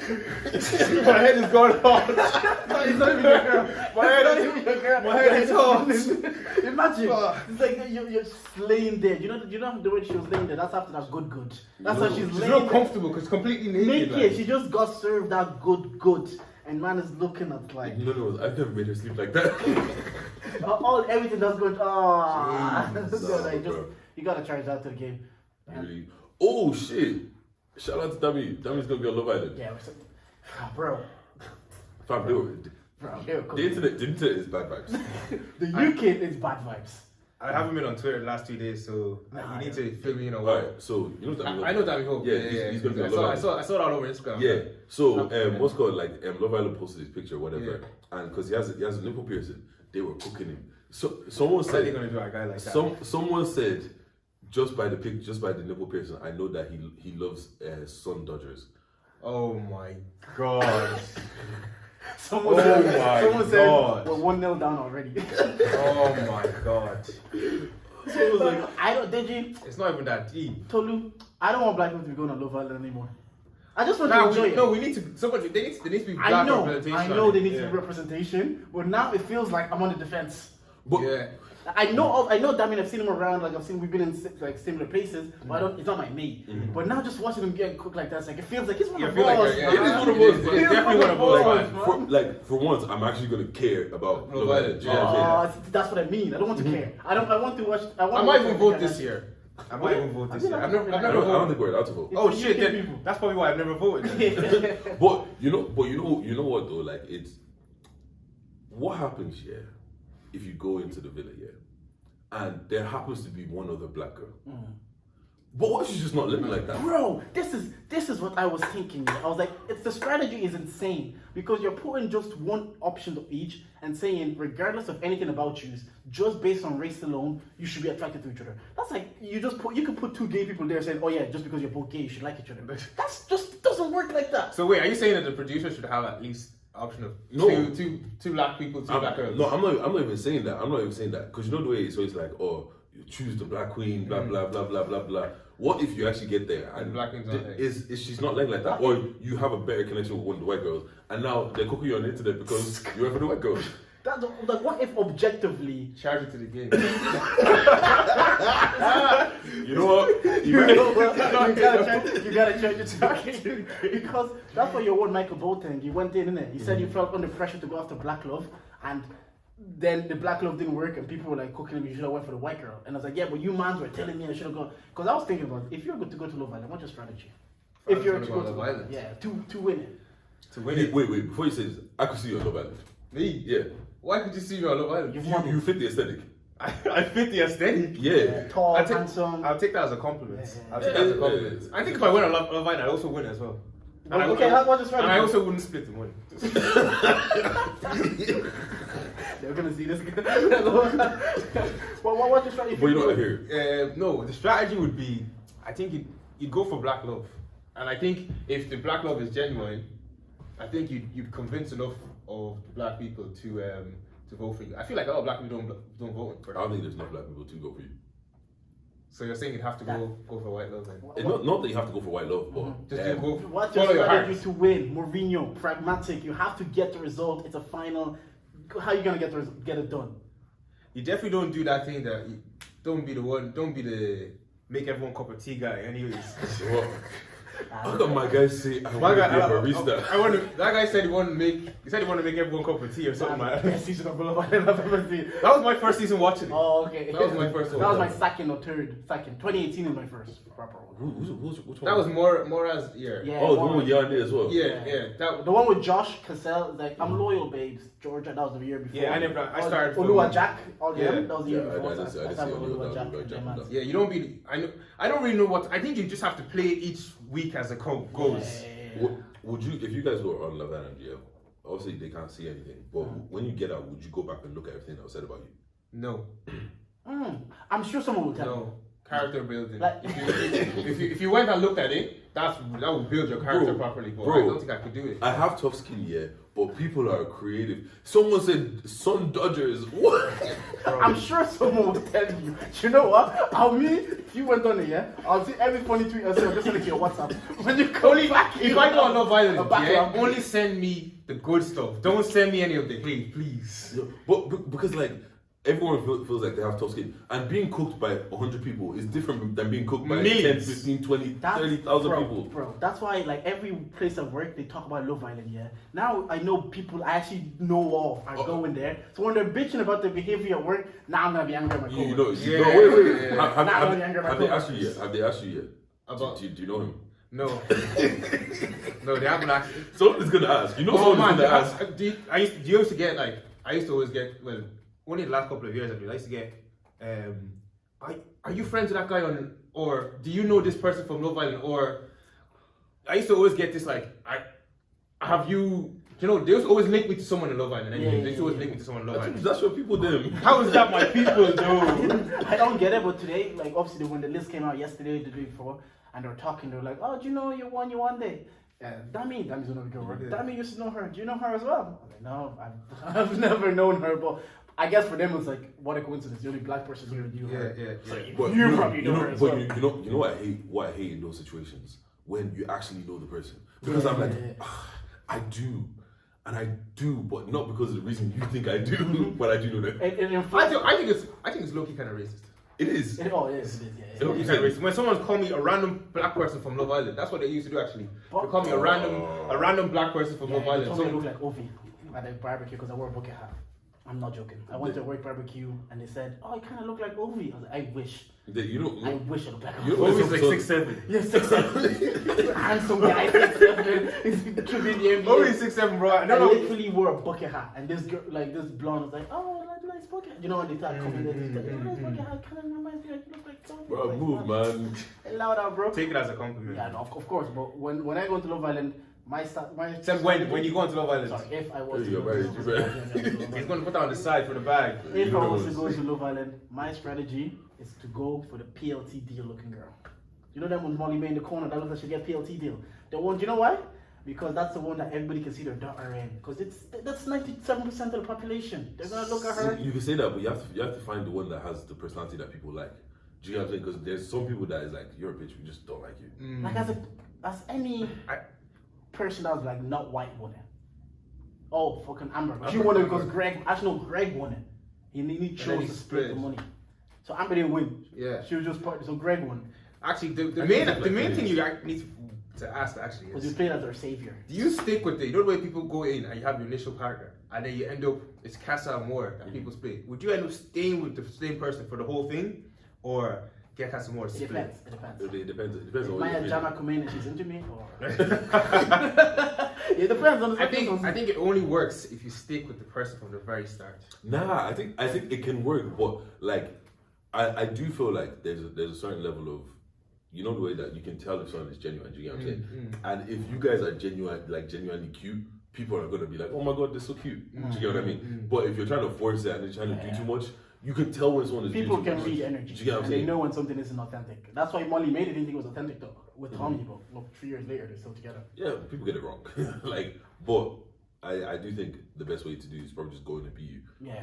head is going hot. it's not even your girl. My head It's is- not even your girl. my head is hot. Imagine, Fuck. it's like you're laying there. You know the way she was laying there. That's after that good. That's how she's She's laying real there. comfortable because completely naked. Naked. Like. She just got served that good, and man is looking at like No, I've never made her sleep like that. everything that's good. Oh, Jesus, like, bro. you gotta charge that to the game. Really? Oh shit! Shout out to Dami. Dami's gonna be on Love Island. Yeah, bro. Fam, Bro, the internet is bad vibes. The UK is bad vibes. I haven't been on Twitter the last 2 days, so Nah, you need to fill me in on Alright, what. so you know Dami. I know Danny Hope. Yeah, he's gonna be on I Love saw Island. it all over Instagram. Yeah. So what's called like Love Island posted his picture, whatever, and because he has a nipple piercing, they were cooking him. So someone What are they said, gonna do a guy like that? someone said, just by the nipple piercing, I know that he loves Sun Dodgers. Oh my god. Someone Oh said, my someone said God. we're 1-0 down already. Oh my god. So it was like, I don't, Deji, It's not even that deep. Tolu, I don't want black people to be going on Love Island anymore. I just want Nah, to enjoy it. no, we need to. Somebody, there needs to be black I representation. know on they it. need to be representation, but now it feels like I'm on the defense. But Yeah. I know Damien, I've seen him around, like we've been in like similar places, but it's not my mate. But now just watching him get cooked like that, it's like it feels like he's one Yeah, of I feel like us. yeah, it is man. one of us, It's man. definitely one of us, Like, man. for once, I'm actually gonna care about Love Love Island, Island. Do you know what I'm saying? That's what I mean. I don't want to care. I want to watch. I I might even vote this year. I might even vote this year. I've never I don't voted. think we're allowed to vote. Oh It's shit! UK Then, people. that's probably why I've never voted. Then. But you know what though? Like it's what happens here if you go into the villa here, and there happens to be one other black girl. But what if she's just not living like that? Bro, this is what I was thinking. I was like, the strategy is insane because you're putting just one option of each and saying, regardless of anything about you, just based on race alone, you should be attracted to each other. That's like you could put two gay people there saying, oh yeah, just because you're both gay, you should like each other. That's just doesn't work like that. So wait, are you saying that the producer should have at least option of No. two black people, two black girls? No, I'm not even saying that. I'm not even saying that because you know the way it's always like, oh, you choose the black queen, blah blah blah blah blah blah. What if you actually get there and Black queen's not there. is she's not like that, or you have a better connection with one of the white girls, and now they're cooking you on the internet because you're for the white girl. That's like, what if objectively? Charge it to the game. You know what? You gotta check your target because that's why you won Michael Bolton. You went in, innit? You said you felt under pressure to go after black love, and then the black love didn't work, and people were like cooking him. You should have went for the white girl, and I was like, yeah, but you mans were telling me I should have gone because I was thinking about if you're good to go to Love Island, what's your strategy? If you're to go to Love Island, yeah, to win it. to win it. Wait, before you say this, I could see you on Love Island. Me? Yeah. Why could you see me on Love Island? You've won. You fit the aesthetic. I fit the aesthetic. Yeah. Tall, I'll take- handsome. I'll take that as a compliment. Yeah. I'll take that as a compliment. I think if I win on Love Island, I'd also win as well. And I- Okay, how about this And I strategy? also wouldn't split the money. They're gonna see this. What's your strategy? But you know what I hear? No, the strategy would be, I think you'd go for black love. And I think if the black love is genuine, I think you'd convince enough of the black people to vote for you. I feel like a lot of black people don't vote for I don't think there's enough black people to go for you. So you're saying you'd have to go for white love then? And not that you have to go for white love, but Just do go What's your follow your strategy heart. to win? Mourinho, pragmatic. You have to get the result. It's a final. How are you gonna get it done? You definitely don't do that thing that don't be the make everyone cup of tea guy. Anyways, How come my guy say I my want to guy, be a barista? that guy said he wanted to make everyone cup of tea or something. Man. Best season of Love Island I've ever seen. That was my first season watching it. Oh, okay. That was my first one. That was my second or third. Second. 2018 is my first proper one. Which one? That was more as yeah. Yeah. Oh, the one with Yarn there as well. Yeah. That The one with Josh Cassell is like, I'm loyal, babes. Georgia, that was the year before. Yeah, I started from- Olua Jack, all Yeah. them. That was the year Yeah, before. I didn't see Olua Jack. Olua Jack. and them yeah. You don't be. I don't really know what. I think you just have to play each week as it goes. Yeah. Would you, if you guys were on Love Island, yeah, obviously they can't see anything, but when you get out, would you go back and look at everything that was said about you? No. I'm sure someone will tell me. No. Character building. Like- if you went and looked at it, that would build your character properly. But I don't think I could do it. I have tough skin, yeah, but people are creative. Someone said Sun Dodgers. What? I'm sure someone will tell you. You know what? If you went on it, yeah, I'll see every funny tweet I say. I'll just send it to your WhatsApp. When you come back, If I go on Love Island, a background. only send me the good stuff. Don't send me any of the hate, please. But because like everyone feels like they have tough skin, and being cooked by 100 people is different than being cooked by 10, Millions. 15, 20, 30,000 people. Bro, that's why like every place I work, they talk about Love Island. Yeah. Now I know people I actually know of are going there. So when they're bitching about their behavior at work, now I'm gonna be angry at my coworker. You know, Yeah, no, wait. yeah. Have they asked you yet? Have they asked you yet? About- Do you know him? No. No, they haven't asked. Someone's gonna ask. You know, Oh someone's man, gonna ask. I used to get like, I used to always get, well, only the last couple of years I used to get, are you friends with that guy or do you know this person from Love Island? Or I used to always get this like, they used to always link me to someone in Love Island. Anyway. They used to always link me to someone in Love Island. That's what people do. How is that my people though? I don't get it, but today, like obviously when the list came out yesterday, the day before, and they were talking, they were like, "Oh, do you know you won day?" Dammy's one of the girl, right? Dammy used to know her. Do you know her as well? I'm like, no, I've never known her, but I guess for them it's like, what a coincidence. The only black person here knew her. Yeah. So you But probably know her as but well. you know what I hate in those situations when you actually know the person, because I'm like, I do, but not because of the reason you think I do, but I do know that. I think it's low-key kind of racist. It is. It is, yeah. So- Low-key kind of racist. When someone call me a random black person from Love Island, that's what they used to do actually. They call me a random black person from Love They Island. told me I So, look like Ovi at a barbecue because I wore a bucket hat. I'm not joking. I went to a work barbecue and they said, "Oh, I kind of look like Ovi." I was like, "I wish. I wish I looked like you Ovi." know- Ovi's like 6'7". Yeah, 6'7". Handsome guy, 6'7". He's truly the NBA. Ovi's 6'7", bro. I literally wore a bucket hat, and this girl, like this blonde, was like, "Oh, that's nice bucket." You know when they start coming in, nice bucket hat, kind of reminds me like you look like Ovi. Bro, Like, move, man. Loud out, bro. Take it as a compliment. Yeah, no, of course. But when I go to Love Island, my Except when you go into Love Island, sorry, if I was You're to right, go you're to right. he's gonna put that on the side for the bag. if I was to go to Love Island, my strategy is to go for the PLT deal looking girl. You know that when Molly May in the corner that looks like she get PLT deal. The one, you know why? Because that's the one that everybody can see their daughter in. Because that's 97% of the population. They're gonna look at her. You can say that, but you have to find the one that has the personality that people like. Do you know what I'm saying? Because there's some people that is like, you're a bitch, we just don't like you. Like as any person that was like not white won it. Oh, fucking Amber. But she won it because Greg won it. He chose to split the money. So Amber didn't win. Yeah. She was just part. So Greg won. Actually, the think main thing you need to ask actually Because he is, played as their savior. do you stick with the way people go in and you have your initial partner and then you end up it's Casa Amor that people split? Would you end up staying with the same person for the whole thing, or get some more It split. depends. It depends. It depends. It depends on If what Maya you're Jama feeling. come in and she's into me, or it depends on the I think circumstances. it only works if you stick with the person from the very start. Nah, I think it can work, but like I do feel like there's a certain level of, you know, the way that you can tell if someone is genuine. Do you get what I'm saying? And if you guys are genuinely cute, people are gonna be like, oh my god, they're so cute. Do you get what I mean? But if you're trying to force it and you're trying to do too much, you can tell when someone is People doing too can much. read Do energy. you get what I'm And they saying? know when something isn't authentic. That's why Molly made it didn't think it was authentic though. With Tommy, but look, 3 years later they're still together. Yeah, people get it wrong. Like, but I do think the best way to do is probably just go in and be you. Yeah,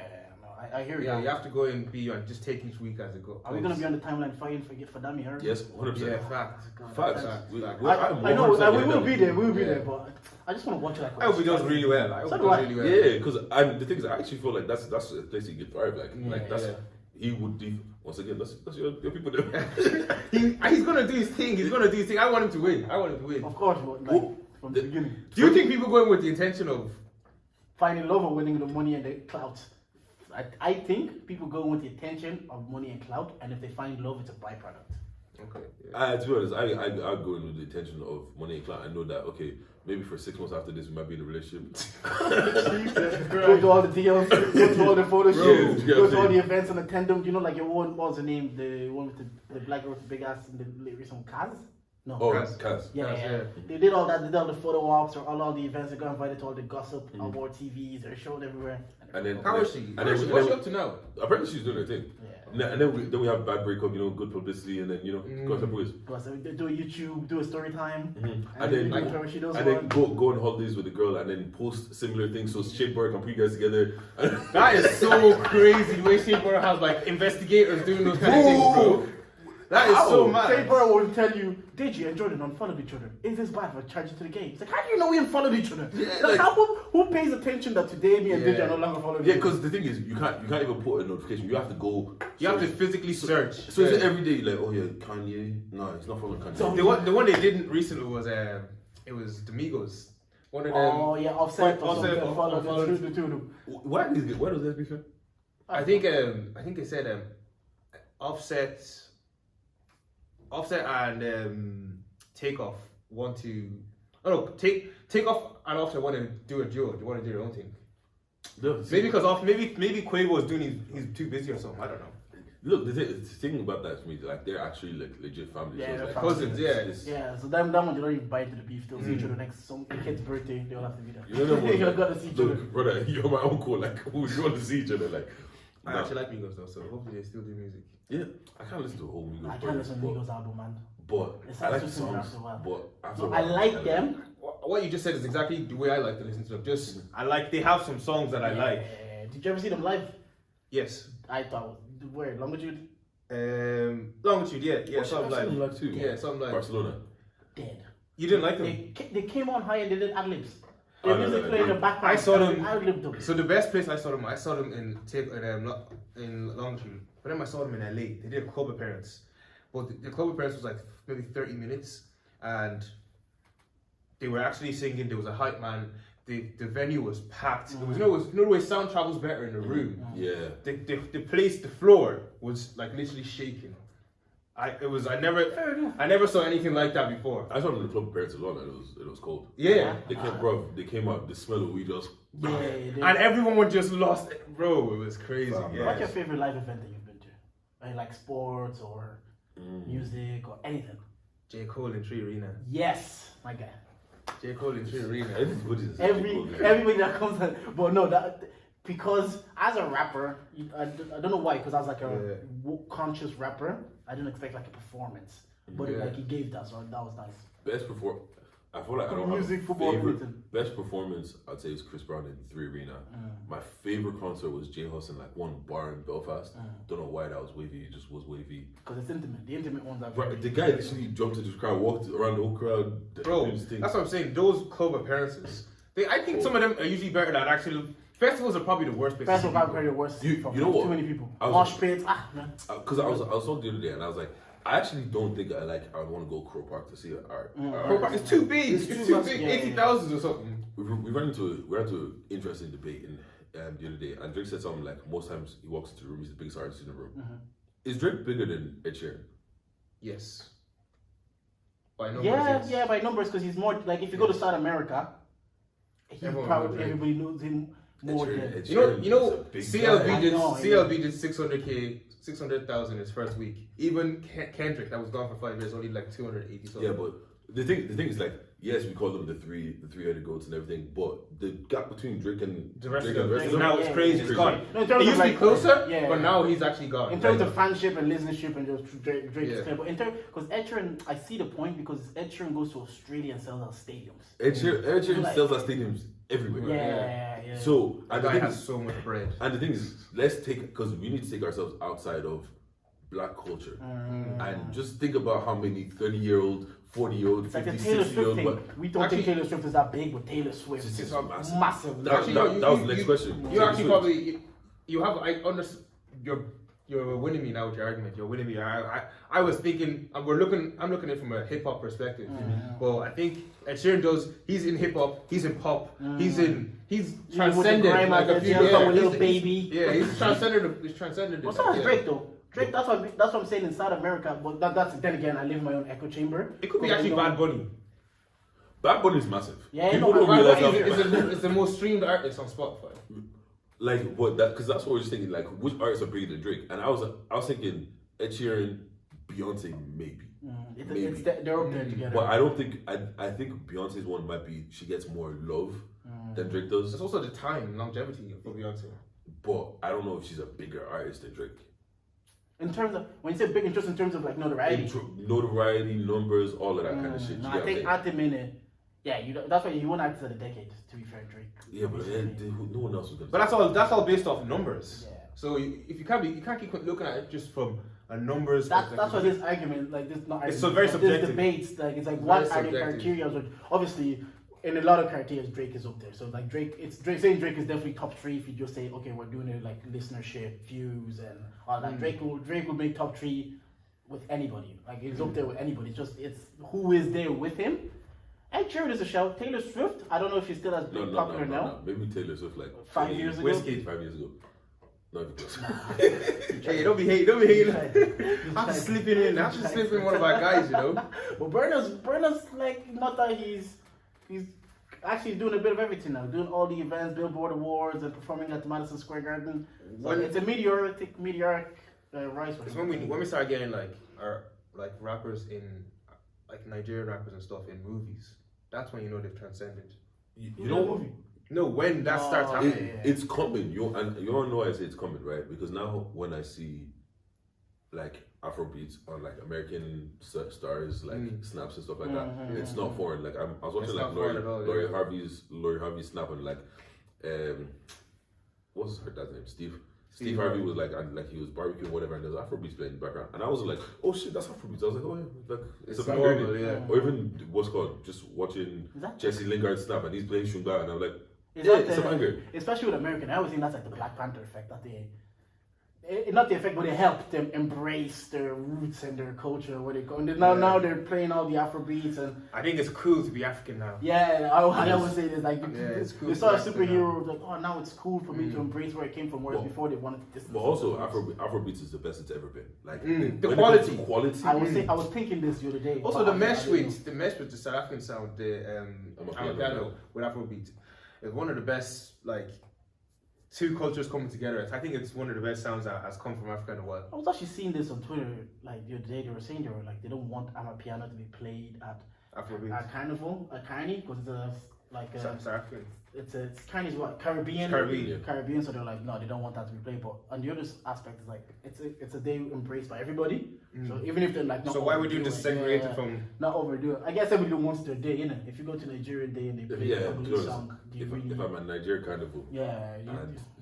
no, I hear you. Yeah, you have to go and be on. Just take each week as it goes. Are we gonna be on the timeline fighting for Dami? Her? Yes, 100%. Yeah, facts. Facts. Facts. We- Facts. we- I'm I know, 100% like, we getting will that. be there, we will be Yeah. there, but I just want to watch it. Like, I hope he does really well. I hope So he do does I. really well. Yeah, because the thing is, I actually feel like that's a place he could thrive. Like that's yeah. he would do. Once again, that's your people there. He's gonna do his thing. He's gonna do his thing. I want him to win. I want him to win. Of course, but like, Well, from the beginning. Do you think people go in with the intention of? Finding love or winning the money and the clout. I think people go with the intention of money and clout, and if they find love, it's a byproduct. Okay. Yeah. To be honest, I go in with the intention of money and clout. I know that okay, maybe for 6 months after this, we might be in a relationship. Go to all the deals, go to all the photo Bro, shoots, you get go what to I'm all the saying? events and attend them. You know, like your one, what was the name? The one with the black girl with the big ass and the recent Kaz? No. Oh, Kaz. Kaz. Yeah, Kaz, yeah, yeah. They did all that. They did all the photo ops or all the events. They got invited to all the gossip award TVs. They're showed everywhere. And then How is she? And then, What's she up to now? apparently she's doing her thing. Yeah. And then we have bad breakup, you know, good publicity, and then you know, go separate ways. Plus, they do a YouTube, do a story time, And then like her, she does and then one. go on holidays with the girl, and then post similar things. So Shade Burr can put you guys together. That is so crazy. The way Shane Burr has like investigators doing those kind of things, bro. That is so How? mad. Shea Burr will tell you, Deji and Jordan unfollowed each other. Is this bad for charging to the game? It's like, how do you know we unfollowed each other? Yeah, Like, like- who pays attention that today me and Yeah. Deji are no longer following Yeah, each because the thing is, you can't even put a notification. You have to go. You have to search. physically search. So is it every day like, oh yeah, Kanye? No, it's not following Kanye. So- The one they didn't recently was it was the Migos. One of them. Oh yeah, offset or Offset, something. Follow unfollowed. the two of them. Why does that be fair? I think they said Offset and Takeoff want to. Oh no, Takeoff and Offset want to do a duo. They want to do their own thing. No, Maybe because maybe Quavo is doing he's too busy or something. I don't know. Look, the thing about that to me, like they're actually like legit family. Yeah, so they're it's family. like, Cousins, yeah. it's- Yeah, so that one you don't even buy into the beef. They'll see each other next the kid's birthday. They all have to be there. You know what? You're gonna see each other. Look, brother, you're my uncle. Like, we want to see each other. Like, I nah. actually like Migos though, so hopefully they still do music. Yeah, I can't listen to a whole Migos. I can't listen to Migos album, man. But It I sounds like too the similar songs. after a while. But after So a I while, like them. What you just said is exactly the way I like to listen to them. Just I like they have some songs that I like. Did you ever see them live? Yes. I thought where Longitude Longitude, yeah, I've something seen them like live too. yeah, something like. Barcelona. dead. You didn't like them. They came on high and they did ad libs. Oh, Their no, music no, played in no. the background. I saw them- ad libbed them. So the best place I saw them in Longitude, but then I saw them in LA. They did a club appearance, but the club appearance was like maybe 30 minutes, and they were actually singing. There was a hype man. The venue was packed. There was no way sound travels better in the room. Yeah. The place, the floor was like literally shaking. I never saw anything like that before. I saw them in the club appearance alone, and it was cold. Yeah. They came out. The smell of weed just. Yeah, they did. And everyone was just lost it. Bro, it was crazy. Yeah. What's your favorite live event that you've been to? Like sports or music or anything? J. Cole in Tree Arena. Yes, my guy. J. Cole in Tree Arena. Everybody that comes, but no, that because as a rapper, I don't know why, because I was like a conscious rapper. I didn't expect like a performance, but like he gave that, so that was nice. Best perform. I feel like I don't Music, have a football, favorite. everything. Best performance, I'd say, is Chris Brown in 3 Arena. My favorite concert was J Hus in like one bar in Belfast. Don't know why that was wavy. It just was wavy. Because it's intimate. The intimate ones are Right, the guy literally jumped into the crowd, walked around the whole crowd. Bro, did his thing. that's what I'm saying. Those club appearances, I think some of them are usually better than actually. Festivals are probably the worst places. Festival got very worse. You know what? Too many people. I was- Mosh pits. Man. Because I was talking the other day, and I was like, I actually don't think I want to go Crow Park to see an art. It's too big. It's too much, big. yeah, 80,000 or something. We ran into an interesting debate the other day, and Drake said something like, most times he walks into the room, he's the biggest artist in the room. Is Drake bigger than Ed Sheeran? Yes. By numbers, Yeah, yes. yeah, by numbers, because he's more like if you go to South America, Everyone probably knows Drake. everybody knows him more than. You know, CLB did I know, CLB did 600K, 600,000 his first week. Even Kendrick, that was gone for 5 years, only like 280 something. Yeah, but the thing is like, yes, we call them the three-headed goats and everything, but the gap between Drake and the rest Drake of and them, the rest of now them, it's crazy. It's gone. No, in It terms used of to be closer, yeah, but now he's actually gone. in terms Like- of fanship and listenership and just Drake Yeah. is clear. But in terms, because Ed Sheeran, I see the point because Ed Sheeran goes to Australia and sells out stadiums. Ed Sheeran Like- sells at stadiums everywhere. Yeah. So That and the guy thing has is, so much bread. and the thing is, let's take, because we need to take ourselves outside of black culture and just think about how many 30-year-old, 40-year-old, It's like 50, the Taylor 60-year-old. Swift thing. We don't think Actually- Taylor Swift is that big, but Taylor Swift It's is massive. massive. That- Actually, that- no, was the next question. You Taylor actually Swift. probably you have I understand you're winning me now with your argument. You're winning me. I was thinking I'm looking at it from a hip hop perspective. Well, I think Ed Sheeran does. He's in hip hop. He's in pop. He's transcended like a few. with Lil he's- Baby. Yeah, he's transcended. He's transcended. Well, so is yeah. Drake though. Drake, that's what I'm saying in South America. But that's then again, I live in my own echo chamber. It could be Because, actually you know, Bad Bunny. Bad Bunny is massive. Yeah, People no, don't Bad realize Bunny how Is the most streamed artist on Spotify. like what that, because that's what we're just thinking, like which artists are bigger than Drake, and I was thinking Ed Sheeran, Beyonce, maybe. They're up there together. But I don't think I think Beyonce's one might be, she gets more love than Drake does. There's also the time and longevity for Beyonce. But I don't know if she's a bigger artist than Drake. In terms of when you say big, just in terms of like notoriety. Notoriety, numbers, all of that kind of shit. No, you I get think what I'm at the minute, yeah, that's why you won artist of the decade. To be fair, Drake. saying? Yeah, but no one else was gonna. But that's all based off numbers. Yeah. So if you can't keep looking at it just from a numbers. That's perspective. why this argument, like this, not It's argument, so very but subjective. This debates, like it's like It's what very are the subjective. criteria? Which obviously, in a lot of criteria, Drake is up there. So like Drake, saying Drake is definitely top 3 if you just say okay, we're doing it like listenership, views, and all that. Drake will make top 3 with anybody. Like he's up there with anybody. It's who is there with him. Ed Sheeran is a shout. Taylor Swift, I don't know if she's still as big popular now. No. Maybe Taylor Swift like 5 years ago. Whiskey. 5 years ago. Not even close. Hey, don't be hating. I'm just slipping in. I'm just slipping one of our guys, you know. Well, Burner's like not that he's actually doing a bit of everything now, doing all the events, Billboard Awards, and performing at the Madison Square Garden. So it's a meteoric rise for It's him. when we start getting like our like rappers in like Nigerian rappers and stuff in movies. That's when you know they've transcended. You know what? No, when that starts happening. It's coming. You all know I say it's coming, right? Because now when I see like Afrobeats on like American stars, like snaps and stuff like that, it's not foreign. Like I was watching It's like not foreign at all, Lori yeah. Harvey's snap and like what's her dad's name? Steve Harvey was like, and like he was barbecuing whatever, and there's Afrobeats playing in the background, and I was like, oh shit, that's Afrobeats. I was like, oh yeah, like it's a normal, banger, yeah. Or even what's called just watching Jesse Lingard snap, and he's playing Shunga, and I'm like, Is yeah, that it's a banger. especially with American, I always think that's like the Black Panther effect that not the effect, but it helped them embrace their roots and their culture where they go. And now they're playing all the Afrobeats and I think it's cool to be African now. yeah, I always say this like it's cool they to saw a be African superhero like oh now it's cool for me to embrace where it came from, whereas before they wanted to distance. But also, themselves. Afrobeats is the best it's ever been. Like The when it comes quality. to quality. I was thinking this the other day. Also, but the mesh I don't know. with the South African sound, the Amapiano with Afrobeat, is one of the best like two cultures coming together. I think it's one of the best sounds that has come from Africa in a while. I was actually seeing this on Twitter like the other day. They were saying they don't want Amapiano to be played at Afrobeat. Carnival, at Carney, because it's South African. it's Carney's what Caribbean, Caribbean. So they're like, no, they don't want that to be played. But on the other aspect, is like it's a day embraced by everybody. So even if they're like, not So why would you overdo just it, segregate it from? not overdo it? I guess everybody wants their day, innit? If you go to Nigerian day and they play a to be Congolese honest, song, do you really? if I'm at Nigeria Carnival, Yeah, and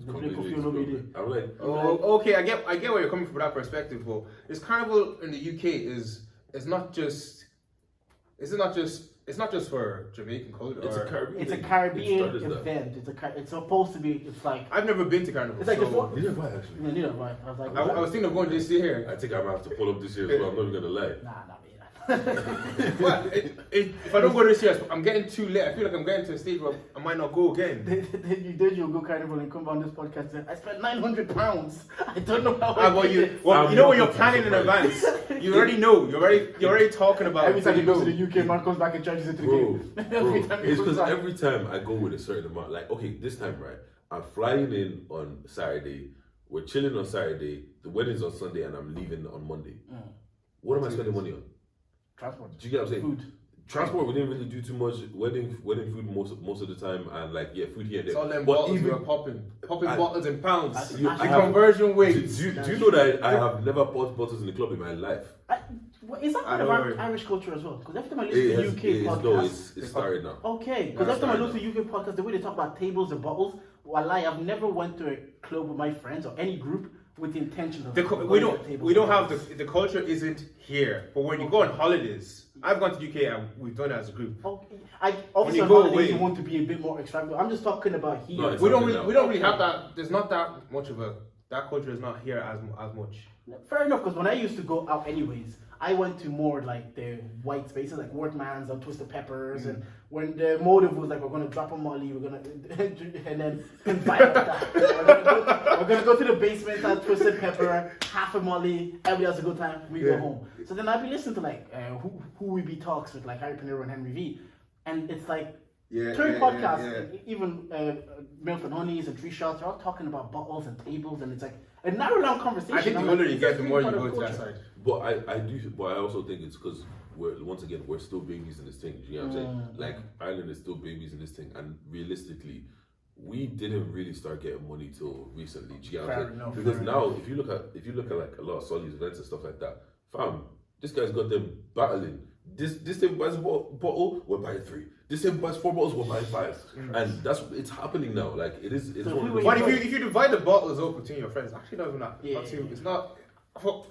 the Congolese break of music your is day. good, I'm like, Oh, okay. I get where you're coming from that perspective, but this carnival in the UK is not just for Jamaican culture. it's a Caribbean. It's a thing. Caribbean It started as that. event. It's supposed to be. It's like I've never been to carnival. it's like the so four. Neither have I actually. Neither have I. I was like, I was thinking of going this year. I think I'm gonna have to pull up this year as well. I'm not even gonna lie. nah, me. Well, if I don't go this year, I'm getting too late. I feel like I'm getting to a stage where I might not go again. Then you'll go carnival and come on this podcast and say, I spent £900. I don't know how Well, did it." you know when you're planning in advance, you already know. You're already talking about Every it. time so he goes to the UK, man comes back and charges it to the Bro, game. it's because every time I go with a certain amount, like, okay, this time, right, I'm flying in on Saturday, we're chilling on Saturday, the wedding's on Sunday, and I'm leaving on Monday. What am I spending money on? Transport. Do you get what I'm saying? Food. Transport, we didn't really do too much. Wedding food most of the time, and like, yeah, food here and It's there. all them But bottles even we're popping bottles in pounds. You- The I have- conversion do, weight. do you know that I have never bought bottles in the club in my life? Is that part of Irish culture as well? Because every time I listen to UK podcasts, It's started now. okay. Because every time I listen to UK podcasts, the way they talk about tables and bottles, I've never went to a club with my friends or any group with the intention of We don't have the culture isn't here. But when you go on holidays, I've gone to UK and we've done it as a group. Okay. Obviously, you on go holidays, away- you want to be a bit more extravagant. I'm just talking about here. No, it's We not don't now. really have that. There's not that much of that culture is not here as much. Fair enough, because when I used to go out anyways, I went to more like the white spaces, like Workman's and Twisted Peppers, and when the motive was like, we're going to drop a molly, we're going to, and then invite that. We're going to go to the basement at Twisted Pepper, half a molly, everybody has a good time, we go home. So then I'd be listening to like, who we be talks with, like Harry Pinero and Henry V, and it's like, third podcast, even Milk and Honeys and Three Shots, they're all talking about bottles and tables, and it's like a narrow down conversation. I think the older you get, the more you go to that side. But I also think it's because we're still babies in this thing. You know what I'm saying? Like, Ireland is still babies in this thing, and realistically, we didn't really start getting money till recently. Do you get what I'm saying? Because now, if you look at like a lot of Solly's events and stuff like that, fam, this guy's got them battling. This thing buys a bottle, we're buying 3. This thing buys 4 bottles, we're buying 5, and it's happening now. Like it is. It's one of those. But if you divide the bottles up between your friends, actually not even that. It's not.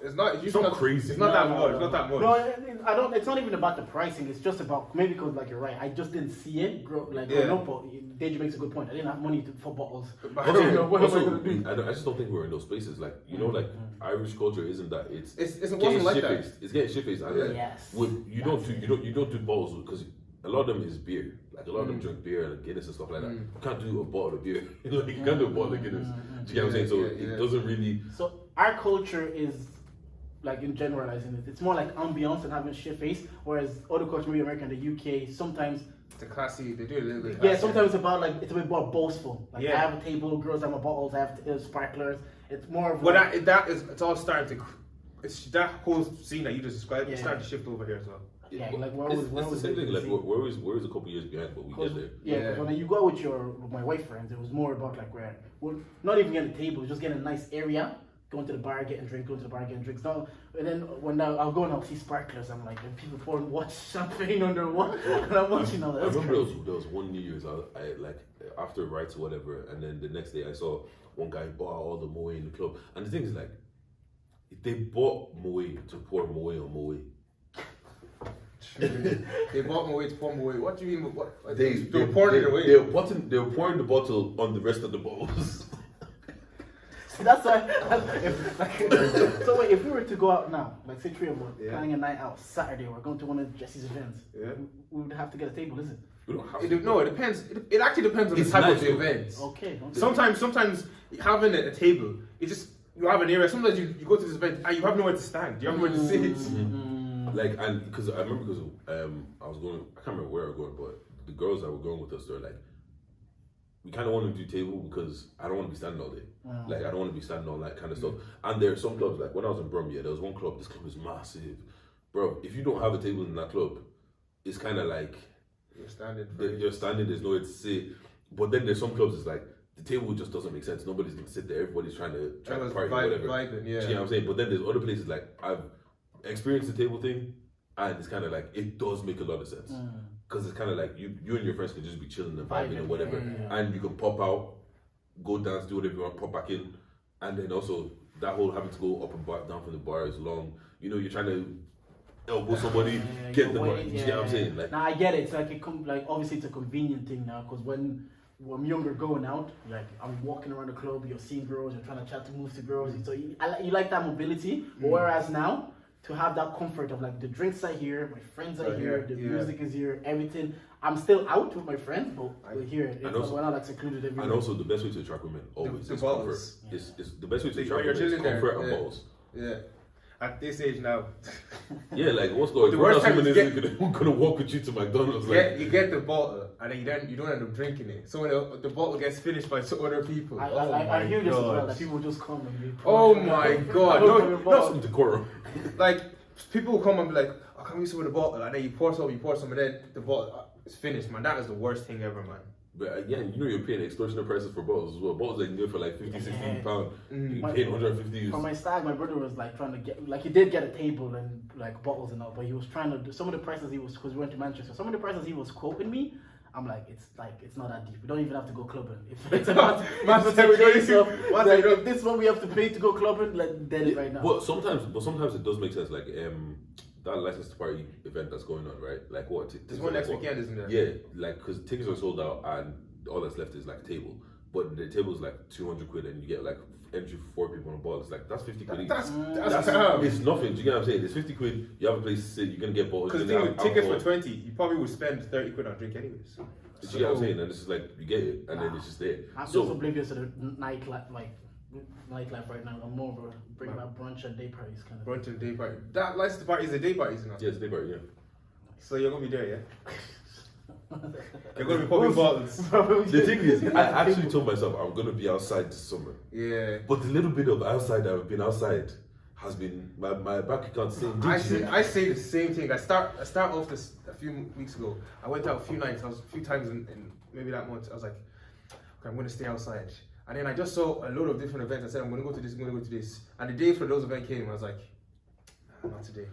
It's not crazy. It's not that much. It's not that much. No, I don't. It's not even about the pricing. It's just about maybe because, like you're right. I just didn't see it growing up. But Deji makes a good point. I didn't have money for bottles. I just don't think we're in those spaces. Like like Irish culture isn't that. It wasn't like that. It's getting shit-faced. And like, Yes. you don't do bottles because a lot of them is beer. Like a lot of them drink beer and Guinness and stuff like that. You can't do a bottle of beer. You can't do a bottle of Guinness. Do you get what I'm saying? So it doesn't really. So our culture is, like in generalizing it, it's more like ambiance and having shit face, whereas other cultures, maybe America and the UK, sometimes It's a classy. They do a little bit. yeah, sometimes it's about like it's a bit more boastful. Like I have a table, girls have my bottles, I have sparklers. It's more of Well, it's all starting to. It's that whole scene that you just described. It's starting to shift over here as well. Yeah, like it's the same thing. Like we're always a couple years behind, but we get there. Yeah, because when you go with my white friends, it was more about like we're not even getting a table, just getting a nice area, going to the bar, getting drinks, going to the bar, getting drinks. Now, and then when I'll go and I'll see sparklers, I'm like, and people pouring what champagne under what, and I'm watching all that. I remember there was one New Year's, I like after rights or whatever, and then the next day I saw one guy bought all the Moe in the club, and the thing is like, they bought Moe to pour Moe on Moe. They bought Moe to pour Moe. What do you mean? What They were pouring it away. They were pouring the bottle on the rest of the bottles. That's why. So wait, if we were to go out now, like say 3 of us, planning a night out Saturday, we're going to one of Jesse's events. We would have to get a table, is it? We don't have It depends. It actually depends on the type of the event. Okay. Sometimes having a table, it's just you have an area. Sometimes you go to this event and you have nowhere to stand. You have nowhere to sit. Like, and because I remember I was going, I can't remember where I was going, but the girls that were going with us, they're like, we kind of want to do table because I don't want to be standing all day. Like, I don't want to be standing all that kind of stuff. And there are some clubs, like when I was in Birmingham, there was one club, this club is massive. Bro, if you don't have a table in that club, it's kind of like, you're standing, there's nowhere to sit. But then there's some clubs, it's like, the table just doesn't make sense. Nobody's going to sit there. Everybody's trying to party, whatever. Vibing, You know what I'm saying? But then there's other places, like, I've experienced the table thing, and it's kind of like, it does make a lot of sense. Because it's kind of like, you and your friends can just be chilling and vibing and whatever. And you can pop out, go dance, do whatever you want, pop back in. And then also, that whole having to go up and down from the bar is long. You know, you're trying to elbow somebody, get the money. You know what I'm saying? Like, now I get it. It's like obviously it's a convenient thing now, because when I'm younger going out, like I'm walking around the club, you're seeing girls, you're trying to chat to move to girls. So you like that mobility. But whereas now, to have that comfort of like the drinks are here, my friends are So, here, yeah, the yeah. music is here, everything. I'm still out with my friends, but we're here. We're not like secluded everywhere. And also, the best way to attract women always The is bottles. comfort. It's the best way to So attract you're women is chilling there, comfort and yeah. balls. Yeah. At this age now, Yeah, like what's going The on? worst What time women is is gonna walk with you to McDonald's? Like, you get the bottle and then you don't end up drinking it. So when the bottle gets finished by some other people. I hear this as well, God. that people just come and be Oh my God. no, not some decorum. Like, people will come and be like, oh, can we use some of the bottle? And then you pour some, and then the bottle is finished, man. That is the worst thing ever, man. But again, you know you're paying extortionate prices for bottles as well. Bottles they can get for like 50, 60 pounds. You My- pay 150. For my stag, my brother was like trying to get, like he did get a table and like bottles and all, but he was trying to do some of the prices he was, because we went to Manchester, some of the prices he was quoting me, I'm like, it's not that deep. We don't even have to go clubbing. If it's about Manchester, we don't case even- of, Manchester, like, we don't- if this is what we have to pay to go clubbing, like dead it right now. But sometimes it does make sense. Like that license to party event that's going on, right? Like what? There's one next weekend, isn't there? Yeah, like because tickets are sold out and all that's left is like table. But the table is like 200 quid and you get like entry for 4 people on a ball. It's like that's 50 quid. That's It's nothing. Do you get what I'm saying? It's 50 quid. You have a place to sit. You're gonna get bottles. Because you're the gonna thing with have tickets for alcohol. 20, you probably would spend 30 quid on drink anyways. Do you get what I'm saying? And it's just like you get it and then it's just there. I'm just So oblivious to the nightlife, like nightlife right now. I'm more of a bring about brunch and day parties kind of. Brunch and day party. That license party is a day party, isn't it? yeah, it's day party, yeah. So you're gonna be there, yeah? You're gonna be popping bottles. The thing is, I actually told myself I'm gonna be outside this summer. Yeah. But the little bit of outside that I've been outside has been my bank account saying I say the same thing. I start off this a few weeks ago. I went out a few nights. I was a few times in maybe that month. I was like, okay, I'm gonna stay outside. And then I just saw a load of different events. I said, I'm gonna go to this. I'm gonna go to this. And the day for those events came. I was like, nah, not today.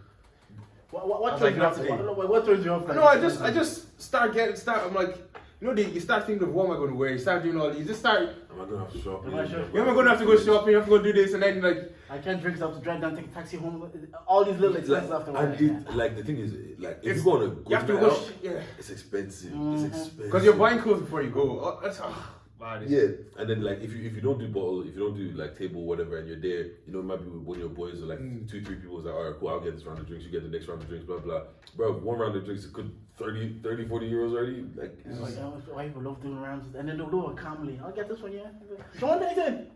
What like, turns you not off? today. What turns you off? No, I just start. I'm like, you know, you start thinking of what am I going to wear. You start doing all these. You just start. am I gonna have to shop? Am I sure? You're going to have to go shopping. You have to go do this, and then like. I can't drink, so I have to drive down, take a taxi home. All these little expenses after work. And like the thing is, like if you go on a good You have to night go. out, Yeah. it's expensive. It's expensive. Because you're buying clothes before you go. Oh, that's bad. Yeah, and then like if you don't do bottle, if you don't do like table whatever, and you're there, you know, it might be with one of your boys or like 2-3 people. It's like, all right, cool, I'll get this round of drinks. You get the next round of drinks, blah blah. Bro, one round of drinks it could 30, 40 euros already. Like, it's Like, just, why people love doing rounds, and then they'll do it calmly. I'll get this one, yeah. Do you want anything?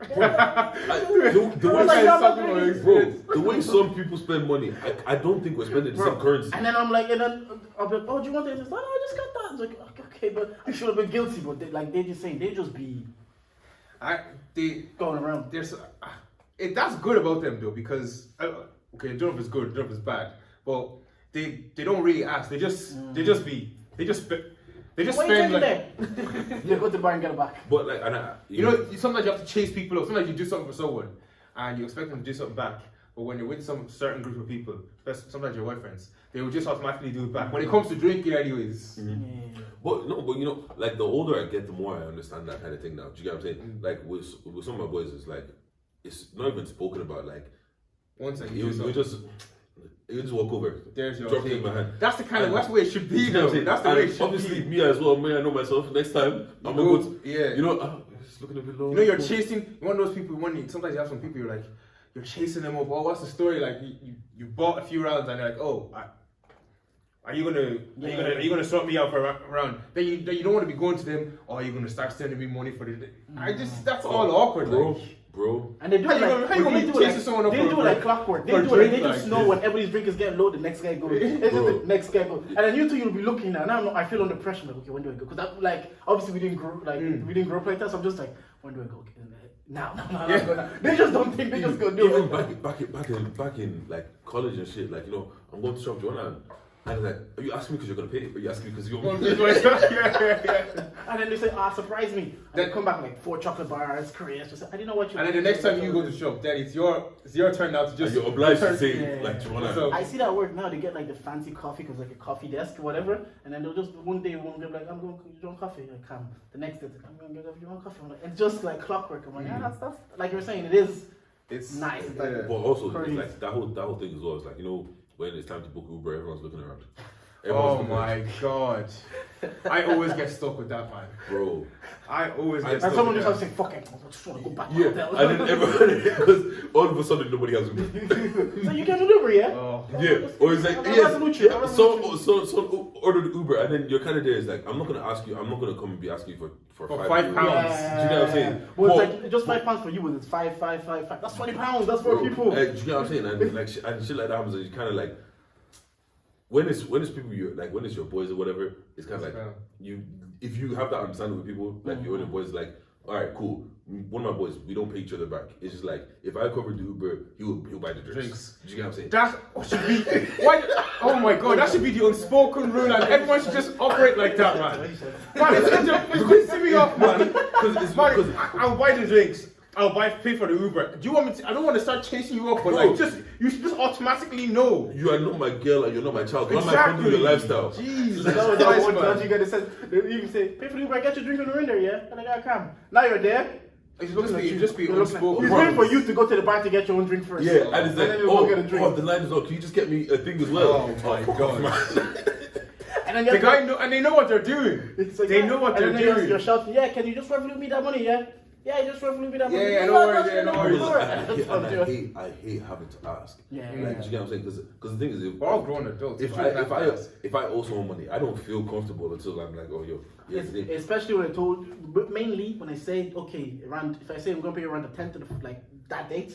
the way some people spend money, I don't think we're spending the same currency. And then I'm like, and then I'll be like, oh, do you want this? No, I just got that. It's like, okay, but I should have been guilty. But they just saying, they just be going around. There's that's good about them though, because okay, I don't know if it's good, I don't know if it's bad, but they don't really ask. They just spend like, there? You go to the bar and get it back. But like, and you know, sometimes you have to chase people up. Sometimes you do something for someone and you expect them to do something back. But when you're with some certain group of people, sometimes your boyfriends, they will just automatically do it back. When it comes to drinking, anyways. Yeah. But you know, like the older I get, the more I understand that kind of thing now. Do you get what I'm saying? Like with some of my boys, it's like it's not even spoken about. Like Once I you just walk over. There's your drop it in thing. my hand. That's the kind of that's the way it should be. You know what I'm Though. saying? That's the way it And should obviously, be. me as well. I know myself. Next time, I'm gonna go to, Yeah. you know, it's looking a bit low. You know, you're chasing one of those people. Sometimes you have some people. You're like, you're chasing them up. Oh, what's the story? Like you bought a few rounds and you're like, oh, are you gonna sort me out for a round? Then you don't want to be going to them. Or are you gonna start sending me money for the day? That's all awkward, bro. And they do How it you like, gonna they be do it chasing someone up like, for they a do it like drink? clockwork. They For a do it. They drink just like know this. when everybody's drink is getting low, the next guy goes. The next guy goes. And then you two, you'll be looking now. Now I feel under pressure. Like, okay, when do I go? Because like obviously we didn't grow up like that. So I'm just like, when do I go? Okay, now. Let's go now. They just don't think. They just go do Even it. back in like college and shit. Like, you know, I'm going to shop. Do you wanna? And like, are you asking me because you're gonna pay? Or are you asking me because you want me? And then they say, surprise me. And they come back with like 4 chocolate bars, Koreans. Just I didn't know what you. And then the next time you go to shop, then it's your turn now to just. And you're obliged to say Yeah. like, do you wanna? So- I see that at work now. They get like the fancy coffee because like a coffee desk or whatever, and then they'll just one day won't be like, I'm going. You want coffee? Like, come. The next day, I'm going to get you want coffee. I'm like, it's just like clockwork. I'm like, yeah, that's like you're saying. It is. It's nice. It's like, But also, Curry. it's like that whole thing as well. It's like, you know, when it's time to book Uber, everyone's looking around. Oh Everyone's looking my around. god. I always get stuck with that, man. bro. I always get And stuck someone with just that. has to say, fuck it, I just want to go back to Yeah, the hotel. and then everybody, because all of a sudden nobody has Uber. So you can Uber, yeah? Oh. Yeah, or it's like, I'm yes, resolution, I'm so ordered Uber, and then you're kind of there. It's like, I'm not gonna ask you. I'm not gonna come and be asking you for For £5. £5. Do you know what I'm saying? Well, But- it's like just £5 for you, but it's five. That's £20. That's for Bro, people. do you know what I'm saying? And like and shit like that happens, and you kind of like when it's people you like when it's your boys or whatever. It's kind of like you if you have that understanding with people like your own boys, like all right, cool. One of my boys, we don't pay each other back. It's just like if I cover the Uber, he'll buy the drinks. Do you get what I'm saying? That should be why? Oh my god, that should be the unspoken rule, and everyone should just operate like that, man. Man, it's pissing me off, man. Because I'll buy the drinks. I'll pay for the Uber. Do you want me to? I don't want to start chasing you up, but like, you should just automatically know. You are not my girl and you're not my child. I'm not Exactly. funding your lifestyle. Jeez, Don't you get to say, you say, pay for the Uber, get your drink when you're in there, yeah? And I gotta come. Now you're there. It's just be You're looking at- unspoken. He's waiting for you to go to the bar to get your own drink first. Yeah, and it's like, then you'll go get a drink. the line is up. Can you just get me a thing as well? Oh my god. And then The guy know, and they know what they're doing. It's like, They know what and they're then doing. You're shouting, yeah, can you just revolute me that money, yeah? Yeah, just revolute me that money. Yeah, no worries, yeah, no worries. I hate having to ask. Yeah, Like, yeah. do you get what I'm saying? Because the thing is, We're all grown adults. if I owe someone money, I don't feel comfortable until I'm like, oh yo, yeah, today. Especially when I told, but mainly when I say, okay, around, if I say I'm gonna pay you around the 10th of the, like that date,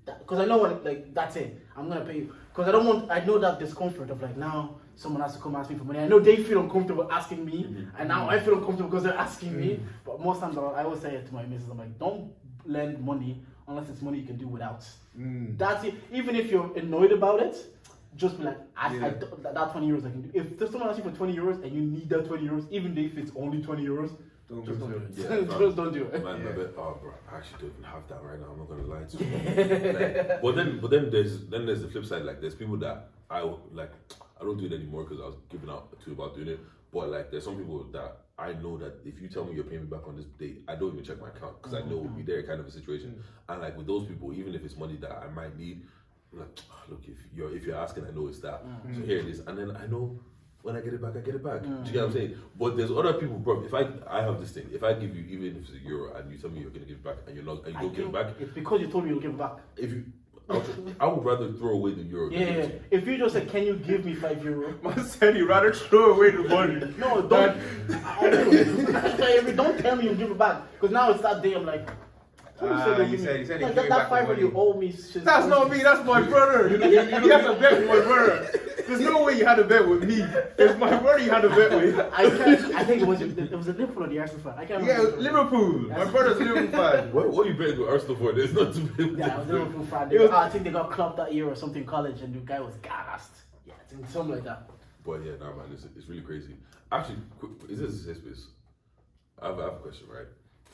because I know when like that's it, I'm gonna pay you. Because I know that discomfort of like now someone has to come ask me for money. I know they feel uncomfortable asking me, and now I feel uncomfortable because they're asking me. But most times I always say it to my missus, I'm like, don't lend money unless it's money you can do without. That's it. Even if you're annoyed about it, just be like, that 20 euros I can do. If there's someone asking for 20 euros and you need that 20 euros, even if it's only 20 euros, Don't just do don't do it. it. Yeah, Just don't do it. Man, oh bro, I actually don't even have that right now. I'm not gonna lie to you. Like, but then there's the flip side. Like there's people that I don't do it anymore because I was giving out to about doing it. But like there's some people that I know that if you tell me you're paying me back on this date, I don't even check my account because I know we'll be there kind of a situation. And like with those people, even if it's money that I might need, I'm like, look, if you're asking, I know it's that. So here it is, and then I know. When I get it back, I get it back. Do you get what I'm saying? But there's other people, bro. If I have this thing, if I give you, even if it's €1 and you tell me you're gonna give it back and you're not, and you don't give it back, It's because you told me you'll give it back. if you, I would rather throw away the euro. than give it to you. If you just said, can you give me €5? Man said he'd rather throw away the money. No, don't. Don't tell me you'll give it back. Because now it's that day, I'm like, He said he'd give you that back the $5 you money. owe me. That's not me, that's my brother. You have to bet with my brother. There's no way you had a bet with me. It's my brother you had a bet with. I think it was a Liverpool or the Arsenal fan. I can't Yeah, remember. Liverpool. My brother's a Liverpool fan. What are you betting with Arsenal for? There's not to be. Yeah, I was a Liverpool fan. I think they got clubbed that year or something in college, and the guy was gassed. Yeah, I think something like that. But yeah, nah, man, it's really crazy. Actually, is this a safe space? I have a question, right?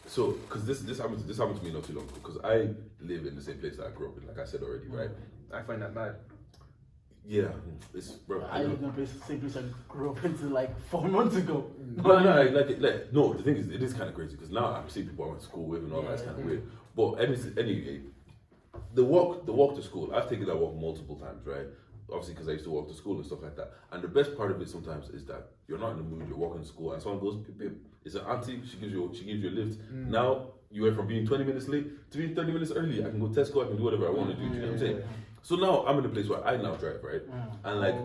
So, because this happened to me not too long ago. Because I live in the same place that I grew up in, like I said already, right? I find that mad. Yeah, it's bro. I lived in the same place I grew up into like 4 months ago. No, no. The thing is, it is kind of crazy because now I'm seeing people I went to school with and all that's kind of weird. But anyway, the walk to school, I've taken that walk multiple times, right? Obviously, because I used to walk to school and stuff like that. And the best part of it sometimes is that you're not in the mood. You're walking to school, and someone goes, "Pip, pip." It's an auntie. She gives you a lift. Now you went from being 20 minutes late to being 30 minutes early. I can go Tesco. I can do whatever I want to do. Do you know what I'm saying? So now I'm in a place where I now drive, right? And like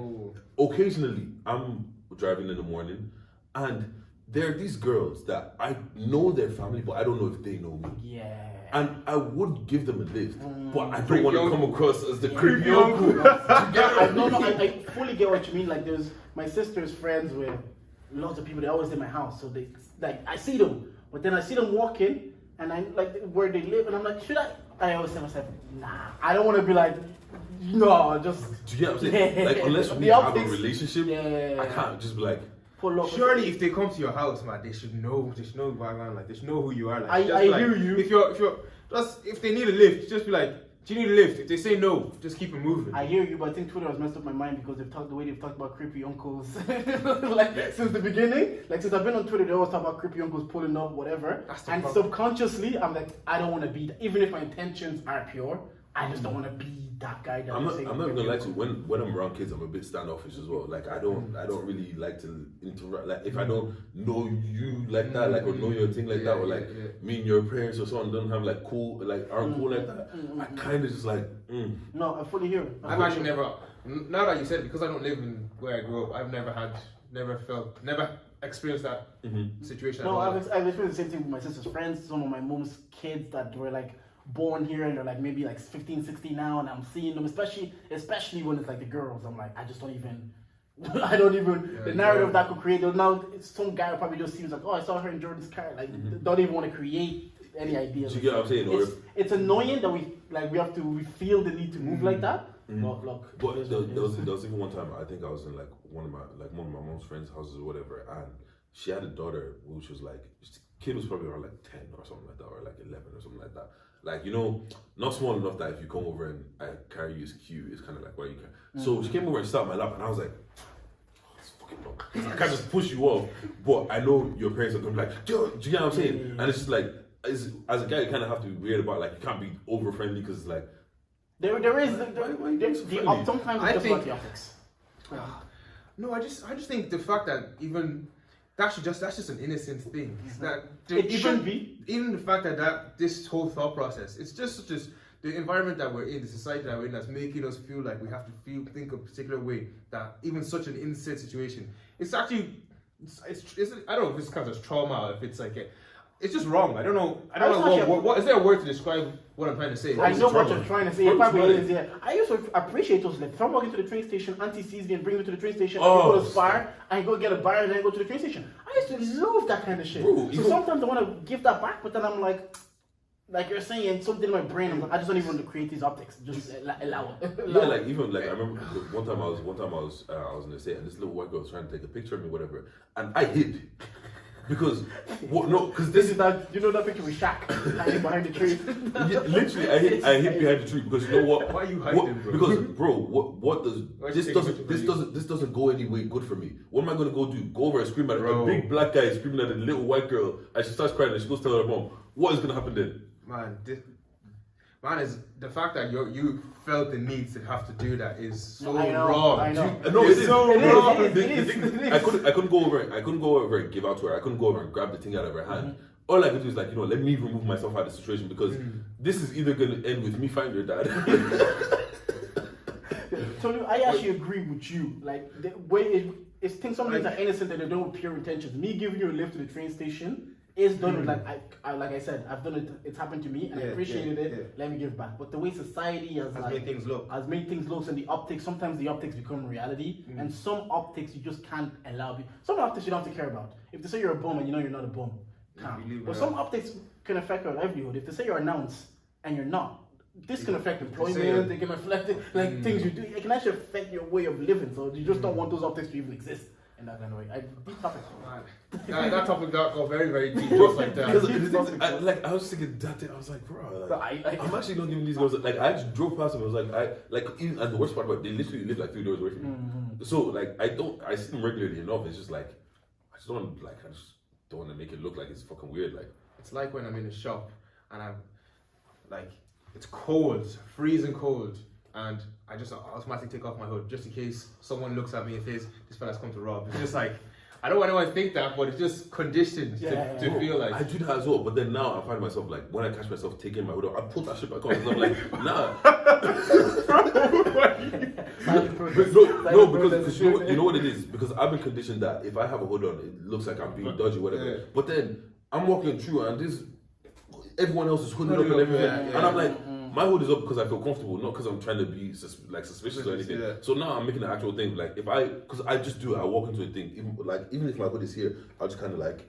occasionally I'm driving in the morning, and there are these girls that I know their family, but I don't know if they know me. Yeah. And I would give them a lift, but I don't want to come across as the creepy Yeah. uncle. I fully get what you mean. Like, there's my sister's friends with lots of people. They always in my house, so they like I see them, but then I see them walking, and I like where they live, and I'm like, should I? I always say to myself, nah, I don't want to be like, no, just. Do you get what I'm saying? Like unless we The have a optics. relationship, Yeah. I can't just be like. Pull up. Surely, if they come to your house, man, they should know. They should know who I am. Like, they should know who you are. Like, I just like, hear you. If they need a lift, just be like, do you need a lift? If they say no, just keep it moving. I hear you, but I think Twitter has messed up my mind because the way they've talked about creepy uncles, like since the beginning. Like since I've been on Twitter, they always talk about creepy uncles pulling up, whatever. That's the And problem. subconsciously, I'm like, I don't want to be that. Even if my intentions are pure, I just don't want to be that guy. That I'm not gonna lie to you. you. When I'm around kids, I'm a bit standoffish as well. Like I don't really like to interact. Like if I don't know you like that, like or know your thing like that, or like me and your parents or someone don't have like cool, like aren't cool like that. I kind of just like. No, I fully hear it. I've actually never. Now that you said it, because I don't live in where I grew up, I've never experienced that situation. No, I've experienced the same thing with my sister's friends. Some of my mom's kids that were like born here and they're like maybe like 15, 16 now, and I'm seeing them, especially when it's like the girls. I'm like, I don't even the narrative that could create. Now some guy probably just seems like, oh, I saw her in Jordan's car. Like, don't even want to create any ideas. Do you get what I'm saying? It's annoying that we feel the need to move like that. Look. But there was even one time I think I was in like one of my mom's friends' houses or whatever, and she had a daughter which was like, the kid was probably around like 10 or something like that, or like 11 or something like that. Like, you know, not small enough that if you come over and I carry you is cute, it's kind of like, well, you can. So she came over and sat on my lap, and I was like, oh, it's fucking long. I can't just push you off, but I know your parents are going to be like, do you get what I'm saying? And it's just like, as a guy, you kind of have to be weird about, like, you can't be over friendly because it's like, sometimes I it's just think about the optics. No, I just think the fact that even that's just an innocent thing. That Should be. Even the fact that this whole thought process, it's just the environment that we're in, the society that we're in, that's making us feel like we have to think a particular way. That even such an innocent situation, it's actually, I don't know if this counts as trauma, or if it's like it's just wrong. I don't know what is there a word to describe what I'm trying to say? I know what you're trying to say. It probably is, yeah. I used to appreciate those. Like, if I'm walking to the train station, Auntie sees me and brings me to the train station, and we go to Spar, I go get a bar, and then I go to the train station. I used to love that kind of shit. Bro, so sometimes I want to give that back, but then I'm like you're saying, something in my brain, I'm like, I just don't even want to create these optics. Just allow it. Yeah, like even like I remember one time I was in the state, and this little white girl was trying to take a picture of me, whatever, and I hid. Because this is that, you know, that picture with Shaq hiding behind the tree. Yeah, literally, I hid behind the tree because you know what? Why are you hiding, bro? Because what does this doesn't go any way good for me. What am I gonna go do? Go over and scream at a big black guy screaming at a little white girl, and she starts crying and she goes to tell her mom. What is gonna happen then? Man, is the fact that you felt the need to have to do that is so wrong. I know. No, it's so wrong. It is. I couldn't go over and give out to her. I couldn't go over and grab the thing out of her hand. All I could do is like, you know, let me remove myself out of the situation, because this is either gonna end with me finding your dad. Tolu, I actually agree with you. Like, the way it's things, some things are innocent and they don't with pure intentions. Me giving you a lift to the train station is done with, like I said, I've done it. It's happened to me, and I appreciated it. Yeah. Let me give back. But the way society has made things look, and the optics. Sometimes the optics become reality, and some optics you just can't allow. Some optics you don't have to care about. If they say you're a bum and you know you're not a bum, but some optics can affect your livelihood. If they say you're announced and you're not, this can affect employment. They can affect things you do. It can actually affect your way of living. So you just don't want those optics to even exist. In that kind of way. Deep topic. That topic got very, very deep, just like that. I was thinking that day, I was like, bro, I'm actually not giving these girls, like, I actually drove past them, I was like, even, and the worst part about it, they literally live like 3 doors away from me. So, like, I see them regularly enough, it's just like, I just don't want to make it look like it's fucking weird, like. It's like when I'm in a shop, and I'm, like, it's cold, freezing cold, and I just automatically take off my hood just in case someone looks at me and says, this fella's come to rob. It's just like, I don't want anyone to think that, but it's just conditioned to feel like. I do that as well, but then now I find myself like, when I catch myself taking my hood off, I put that shit back on, because I'm like, nah. because you know what it is? Because I've been conditioned that if I have a hood on, it looks like I'm being dodgy, whatever. Yeah. But then I'm walking through and everyone else is hooded up and everything. And I'm like, my hood is up because I feel comfortable, not because I'm trying to be suspicious or anything. Yeah. So now I'm making an actual thing. Like, because I just do it, I walk into a thing. Even if my hood is here, I'll just kind of like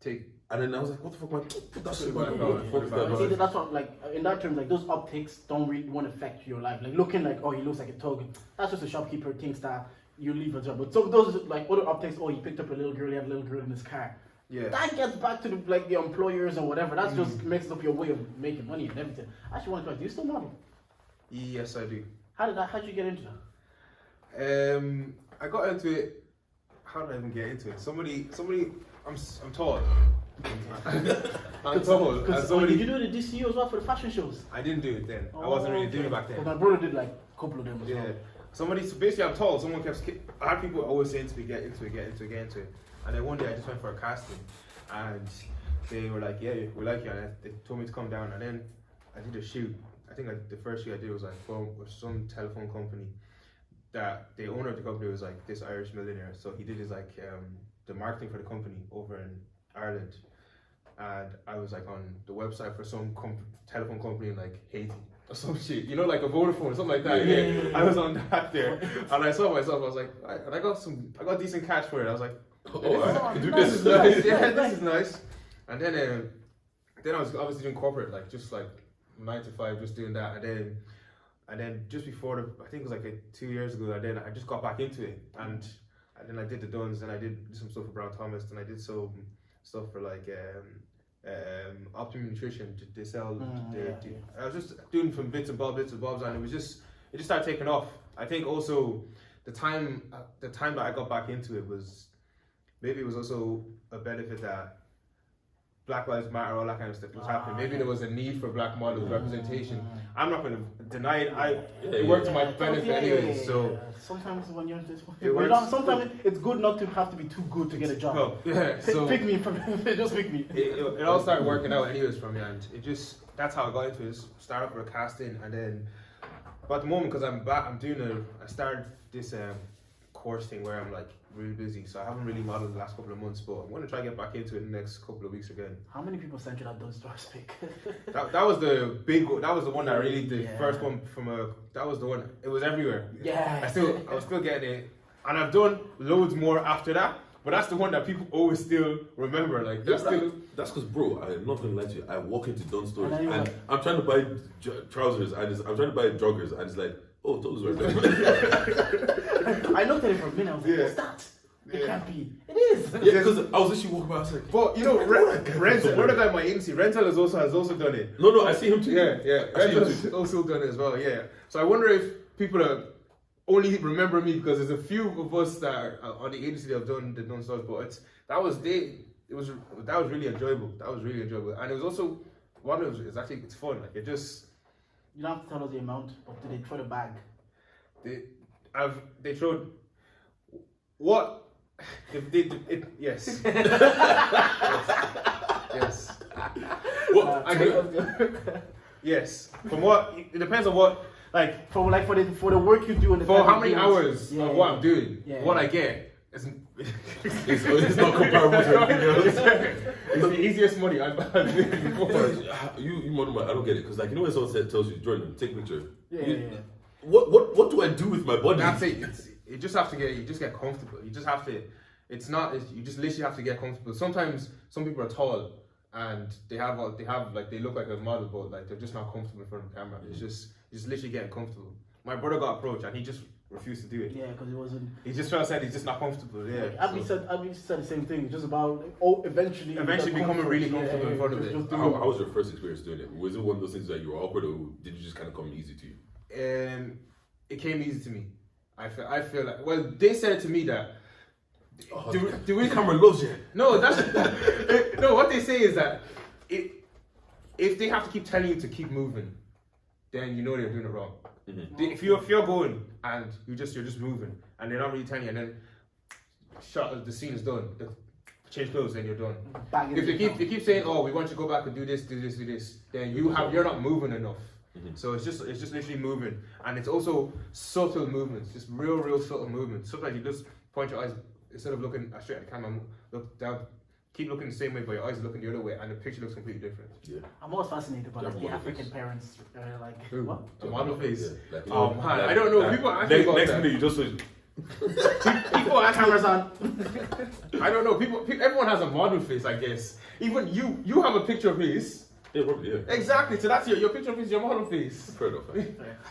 take. And then I was like, what the fuck, man? Put that shit back on. See, that's what, like, in that term, like, those optics don't really want to affect your life. Like, looking like, oh, he looks like a thug. That's just a shopkeeper thinks that you leave a job. But some of those, like, other optics, oh, he picked up a little girl, he had a little girl in his car. Yeah. That gets back to the employers or whatever. That's just mixes up your way of making money and everything. I actually want to know, do you still model? Yes, I do. How did you get into that? I got into it. How did I even get into it? Somebody. I'm tall, On Toho. Did you do the DCU as well for the fashion shows? I didn't do it then. I wasn't really doing it back then. But my brother did like a couple of them as well. So basically I'm tall, someone I had people always saying to me, get into it. And then one day I just went for a casting and they were like, yeah, we like you, and they told me to come down, and then I did a shoot. I think the first shoot I did was like for some telephone company that the owner of the company was like this Irish millionaire, so he did his like the marketing for the company over in Ireland, and I was like on the website for some telephone company in like Haiti or some shit, you know, like a Vodafone or something like that. Yeah. I was on that there, and I saw myself. I was like, and I got decent cash for it. I was like, this is nice. Yeah, this is nice. And then I was obviously doing corporate, like just like 9 to 5, just doing that, and then just before I think it was like 2 years ago, and then I just got back into it, and then I did the Duns, and I did some stuff for Brown Thomas, and I did some stuff for like Optimum Nutrition. They sell. I was just doing some bits and bobs, and it just started taking off. I think also the time that I got back into it was maybe it was also a benefit that Black Lives Matter, all that kind of stuff was happening. Maybe there was a need for black models representation. I'm not going to deny it. It worked to my benefit anyway. So sometimes when you're sometimes it's good not to have to be too good to get a job. Well, yeah. So pick me just pick me. It all started working out anyways from me, and that's how I got into it. Started for a casting, and then but at the moment, because I'm back, I started this course thing where I'm like really busy, so I haven't really modeled the last couple of months, but I'm going to try to get back into it in the next couple of weeks again. How many people sent you that Dun Stars pic? that was the big one. That was the one that really, the first one that was the one, it was everywhere. Yeah. I was still getting it, and I've done loads more after that, but that's the one that people always still remember. Like that's because, bro, I'm not gonna lie to you. I walk into Dun Stores and I'm trying to buy trousers, and I'm trying to buy joggers, and it's like, oh, Tolu's right there. I looked at it for a minute. I was like, what's that? It can't be. It is. Yeah, because I was actually walking by. I was like, but you know, Rental, another guy in my agency, Rental has also done it. No, I see him too. Yeah. Rental has also done it as well. Yeah. So I wonder if people are only remember me because there's a few of us that are on the agency that have done the Dun Stars, but that was really enjoyable. And it was also it's fun. Like it just. You don't have to tell us the amount, but did they throw the bag? They throwed what? Yes. Yes. What? Yes. From what? It depends on what. Like for the work you do and for how many hours of what I'm doing, what I get. It's not comparable to anything else. It's the easiest money I've made before. You model, I don't get it, because like, you know when someone tells you, Jordan, take a picture. Yeah. What do I do with my body? That's it. You just get comfortable. You just have to. You just literally have to get comfortable. Sometimes some people are tall and they look like a model, but like they're just not comfortable in front of the camera. It's just literally getting comfortable. My brother got approached and he just refused to do it. Yeah, because he wasn't. He just said he's just not comfortable. Yeah. Abby said the same thing. Just about eventually becoming really comfortable in front of it. How was your first experience doing it? Was it one of those things that you were awkward, or did you just kind of come easy to you? It came easy to me. I feel like, well, they said to me that. Do we camera loves you? No, no. What they say is that if they have to keep telling you to keep moving, then you know they're doing it wrong. Mm-hmm. If you're going and you're just moving and they're not really telling you, and then the scene is done, change clothes, then you're done. If they keep saying, oh, we want you to go back and do this, then you're not moving enough. Mm-hmm. So it's just literally moving, and it's also subtle movements, just real subtle movements. Sometimes you just point your eyes, instead of looking straight at the camera, look down, keep looking the same way, but your eyes are looking the other way, and the picture looks completely different. Yeah. I'm always fascinated by the African parents, like what? A model face. Yeah. Like, man, I don't know. People ask me about next that. minute you just people ask cameras on. I don't know. People, everyone has a model face, I guess. Even you have a picture of his. Yeah, probably, yeah. Exactly. So that's your picture of his, your model face. Fair enough.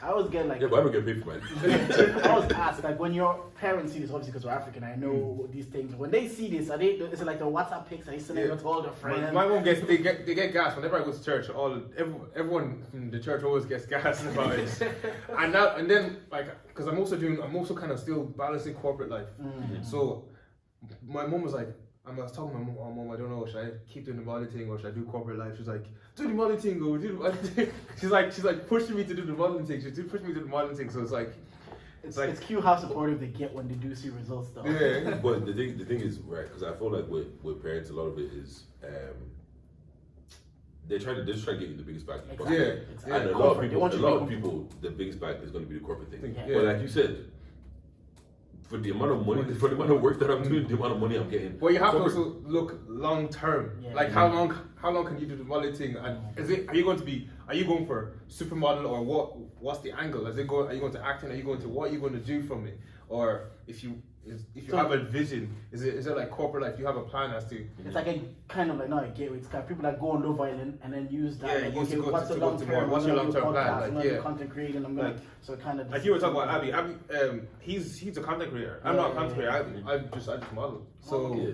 I always get like. Yeah, but I don't get paid for mine. I always ask, like, when your parents see this, obviously because we're African, I know these things. When they see this, is it like the WhatsApp pics? Are they sending it to all their friends? My mom they get gas whenever I go to church. Everyone in the church always gets gas about it. and then like, because I'm also kind of still balancing corporate life. Mm-hmm. So my mom was like, I was talking to my mom, oh, Mom, I don't know, should I keep doing the modeling thing or should I do corporate life? She's like, do the modeling thing, go, do the modeling thing. She's like pushing me to do the modeling thing. She's pushing me to do the modeling thing. So it's like, it's cute how supportive they get when they do see results, though. yeah. But the thing is, right, because I feel like with parents, a lot of it is they're just trying to get you the biggest bag. Exactly. Yeah. Exactly. And a lot of people, the biggest bag is going to be the corporate thing. Yeah. But like you said, for the amount of money, for the amount of work that I'm doing, the amount of money I'm getting. Well, you have to corporate- also look long term. Yeah. Like how long can you do the modeling thing? And are you going for supermodel or what's the angle? Are you going to acting? Are you going to what are you going to do from it? Or if you have a vision, is it like corporate life? You have a plan as to. It's like a kind of like not a gateway. It's kind of people that go on Love Island and then use that. Yeah, like, use okay, to go what's to the go long to term? more. What's your long-term plan? I'm Like, gonna yeah. do content creating. I'm gonna Like- so kind of. Like you were talking about Abby. Abby, he's a content creator. I'm not a content creator. I just model. So, Yeah.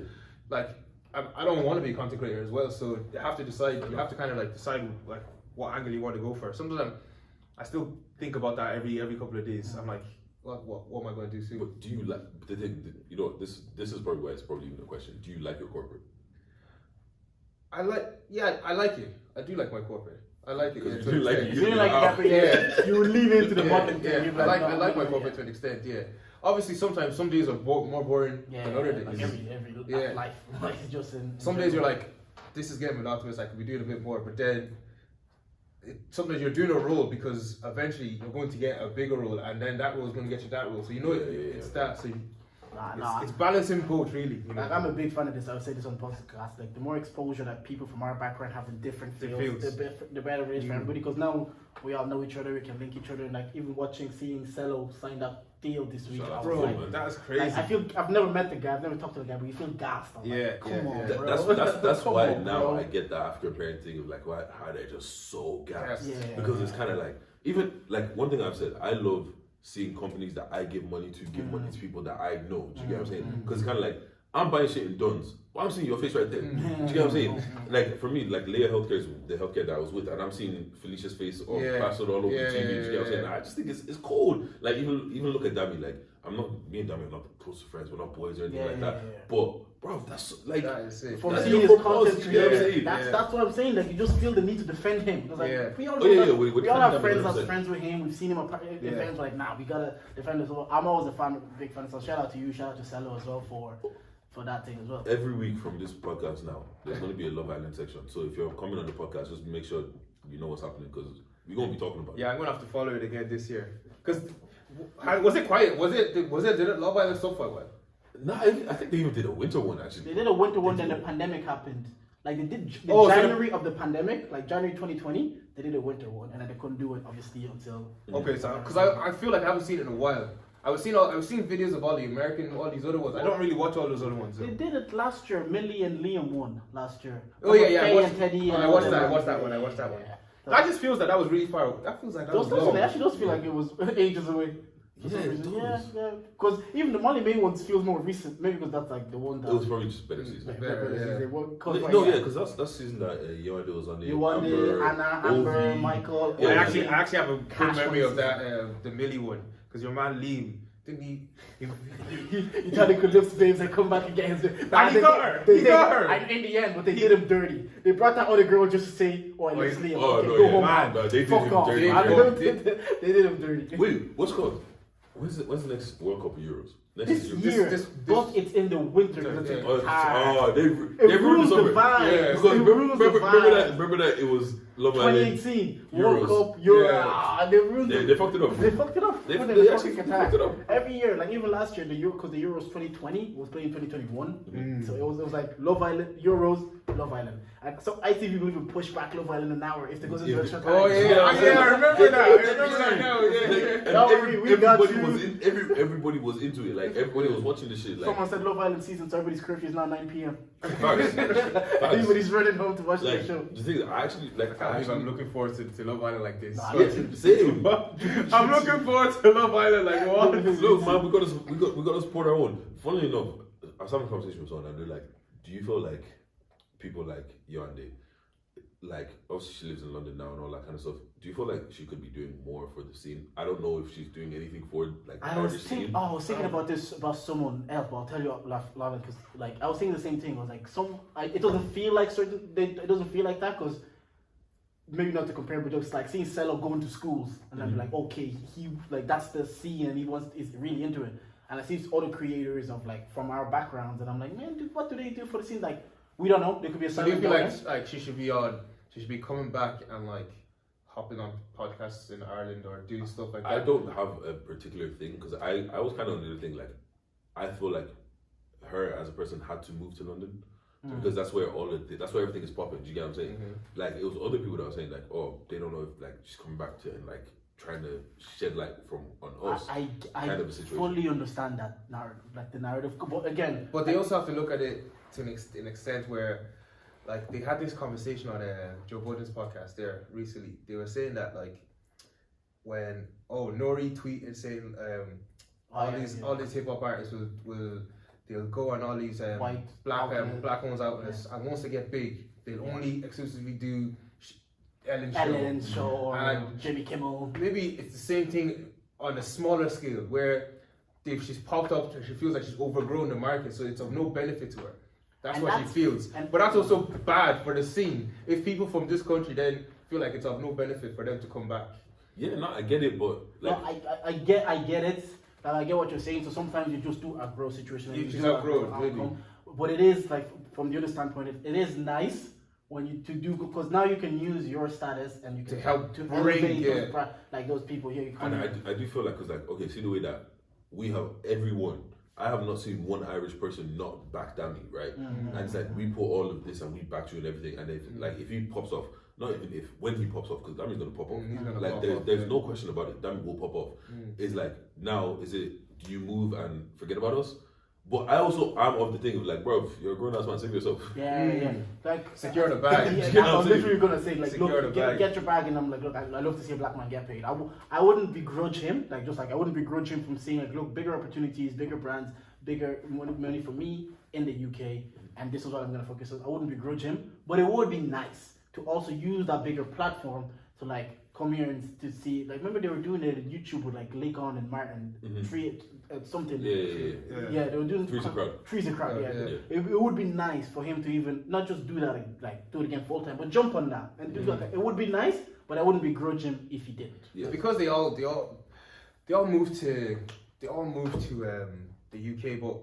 like, I don't want to be a content creator as well. So you have to decide. You have to kind of like decide like what angle you want to go for. Sometimes I still think about that every couple of days. I'm like, what am I going to do soon? But do you like the thing? You know, this is probably why it's probably even a question. Do you like your corporate? I like it. I do like my corporate. I like it. Because Yeah, you to like an it, You extent. didn't like that, but yeah, you leave into the modeling thing. Yeah, You'd be I like no, my yeah. corporate to an extent. Yeah, obviously sometimes some days are more boring than other days. Like every Yeah. life, like it's just in. Some days you're like, this is getting monotonous. I could be doing a bit more, but then sometimes you're doing a role because eventually you're going to get a bigger role, and then that role is going to get you that role. So you know it's that. So it's balancing both, really. You know? Like I'm a big fan of this. I would say this on podcast. Like the more exposure that people from our background have in different fields, the better it is for everybody. Because now we all know each other. We can link each other. And like even seeing Cello sign that deal this week. I was Bro, like, that's crazy. like, I feel I've never met the guy. I've never talked to the guy, but you feel gassed. I'm like, come on, That- bro. That's Come why on, now bro. I get the after parent thing of like how they're just so gassed. Yeah. Because it's kind of like even like one thing I've said, I love seeing companies that I give money to give money to people that I know. Do you get what I'm saying? Because it's kind of like I'm buying shit in Duns. Well, I'm seeing your face right there. Do you get what I'm saying? Like for me, like Leia Healthcare is the healthcare that I was with, and I'm seeing Felicia's face or plastered all over the TV. Do you get what I'm saying? I just think it's cold. Like even look at Dami. Like me and Dami are not close friends. We're not boys or anything like that. But bro, that's like That is it. From That's seeing your his purpose, content you know what I'm creator, saying? that's what I'm saying. Like you just feel the need to defend him. Because like we all, we all have friends that's friends with him. We've seen him at events. Like we gotta defend as well. I'm always big fan. So shout out to you, shout out to Cello as well for that thing as well. every week from this podcast now, there's going to be a Love Island section. So if you're coming on the podcast, just make sure you know what's happening because we're going to be talking about it. Yeah, I'm gonna have to follow it again this year. Cause was it quiet? Did it Love Island stop for a while? No, I think they even did a winter one actually. They did a winter one, then the pandemic happened. Like they did January of the pandemic, like January 2020, they did a winter one, and then they couldn't do it obviously until. Okay, so because I feel like I haven't seen it in a while. I was seeing videos of all these other ones. I don't really watch all those other ones. They did it last year. Millie and Liam won last year. Oh yeah. Faye and Teddy. I watched that one. Yeah. That just feels that was really far. That feels like that was long. It actually does feel like it was ages away. Yeah, it does. Yeah. Because even the Molly May ones feels more recent. Maybe because that's like the one that. It was probably just better season. Because That's season that Yonde was on the. You won the Anna, Amber, Ovi. Michael. Yeah, I Ovi. actually have a good Cash memory of ones. that the Millie one because your man Liam didn't he? He tried to convince babes and come back and get his. And he got her. He got her. And in the end, but they did him dirty. They brought that other girl just to say, "Oh, I love Liam. Oh, Okay, no, go yeah, home, man, no, they did Fuck him off. dirty. They did him dirty. Wait, what's called? When's the next World Cup of Euros? This year, but it's in the winter. Yeah. They It ruins the summer. vibe. Yeah. Because It ruins the vibe. remember that it was Love Island. 2018 Euros. World Cup Euro. Yeah. They ruined They fucked it up. They fucked it up. They When actually fucking fucked it up. Every year, like even last year, because the Euros 2020 was played in 2021, so it was like Love Island Euros, Love Island. And so ITV will even push back Love Island an hour if they goes into extra time. Oh yeah, I remember that. I remember that now. And Yeah. Don't worry, we got everybody you. was everybody was into it. Like everybody was watching the shit. Like Someone said Love Island season, so everybody's curfew is now 9 p.m. facts. Everybody's running home to watch Like the show. the thing, I actually like. I'm looking forward to Love Island like this. Nah, Yeah, same. I'm looking forward to Love Island like what? Look, man, we got to support our own. Funnily enough, I was having a conversation with someone, and they're like, "Do you feel like people like Yonde like obviously she lives in London now and all that kind of stuff. Do you feel like she could be doing more for the scene? I don't know if she's doing anything for like the Irish scene. I was thinking about this about someone else, but I'll tell you, Lavin, because like I was thinking the same thing. I was like, it doesn't feel like it doesn't feel like that because maybe not to compare, but just like seeing Cello going to schools and I'm like, okay, he like that's the scene and he's really into it. And I see other creators of like from our backgrounds, and I'm like, man, dude, what do they do for the scene? Like, we don't know. There could be a So do you silent feel like she should be coming back and like hopping on podcasts in Ireland or doing stuff like that? I don't have a particular thing because I was kind of under the thing like I feel like her as a person had to move to London because that's where that's where everything is popping. Do you get what I'm saying? Like it was other people that were saying like, oh, they don't know if like she's coming back to and like trying to shed light on us. I kind of a situation. fully understand that narrative, like the narrative. But again, But they also have to look at it to an extent where, like, they had this conversation on Joe Budden's podcast there recently. They were saying that, like, when Nori tweeted saying all these hip hop artists they'll go on all these White, black ones out and once they get big, they'll only exclusively do Ellen Show or and Jimmy Kimmel. maybe it's the same thing on a smaller scale where if she's popped up, she feels like she's overgrown the market, so it's of no benefit to her. That's And what she feels. But that's also bad for the scene. If people from this country then feel like it's of no benefit for them to come back. Yeah, no, I get it, but like No, I get it. And I get what you're saying. So sometimes you just do outgrow situation. You do just outgrow it, outcome. But it is like from the other standpoint, it is nice when you to do because now you can use your status and you can To help to bring, elevate those, like those people here. You and come I do feel like because like okay, see the way that we have everyone. I have not seen one Irish person not back down me, right? And it's like we put all of this and we back you and everything. And if he pops off, not even if when he pops off, because Dami's gonna pop off. Like there's no question about it. Dami will pop off. It's like now is it do you move and forget about us? But I'm of the thing of like, bro, you're a grown ass man, save yourself. Yeah. Like Secure the bag. Yeah, I was literally gonna say like, Secure look, the bag. get your bag, and I'm like, look, I love to see a black man get paid. I wouldn't begrudge him, like I wouldn't begrudge him from seeing like, look, bigger opportunities, bigger brands, bigger money for me in the UK, and this is what I'm gonna focus on. I wouldn't begrudge him, but it would be nice to also use that bigger platform to like come here and to see. Like, remember they were doing it on YouTube with like Lakon and Martin, something. Yeah. They were doing Three's a Crowd. Three's a Crowd. Yeah. It would be nice for him to even not just do that, like do it again full time, but jump on that and do that. It would be nice, but I wouldn't begrudge him if he didn't. Yeah. Because they all moved to the UK, but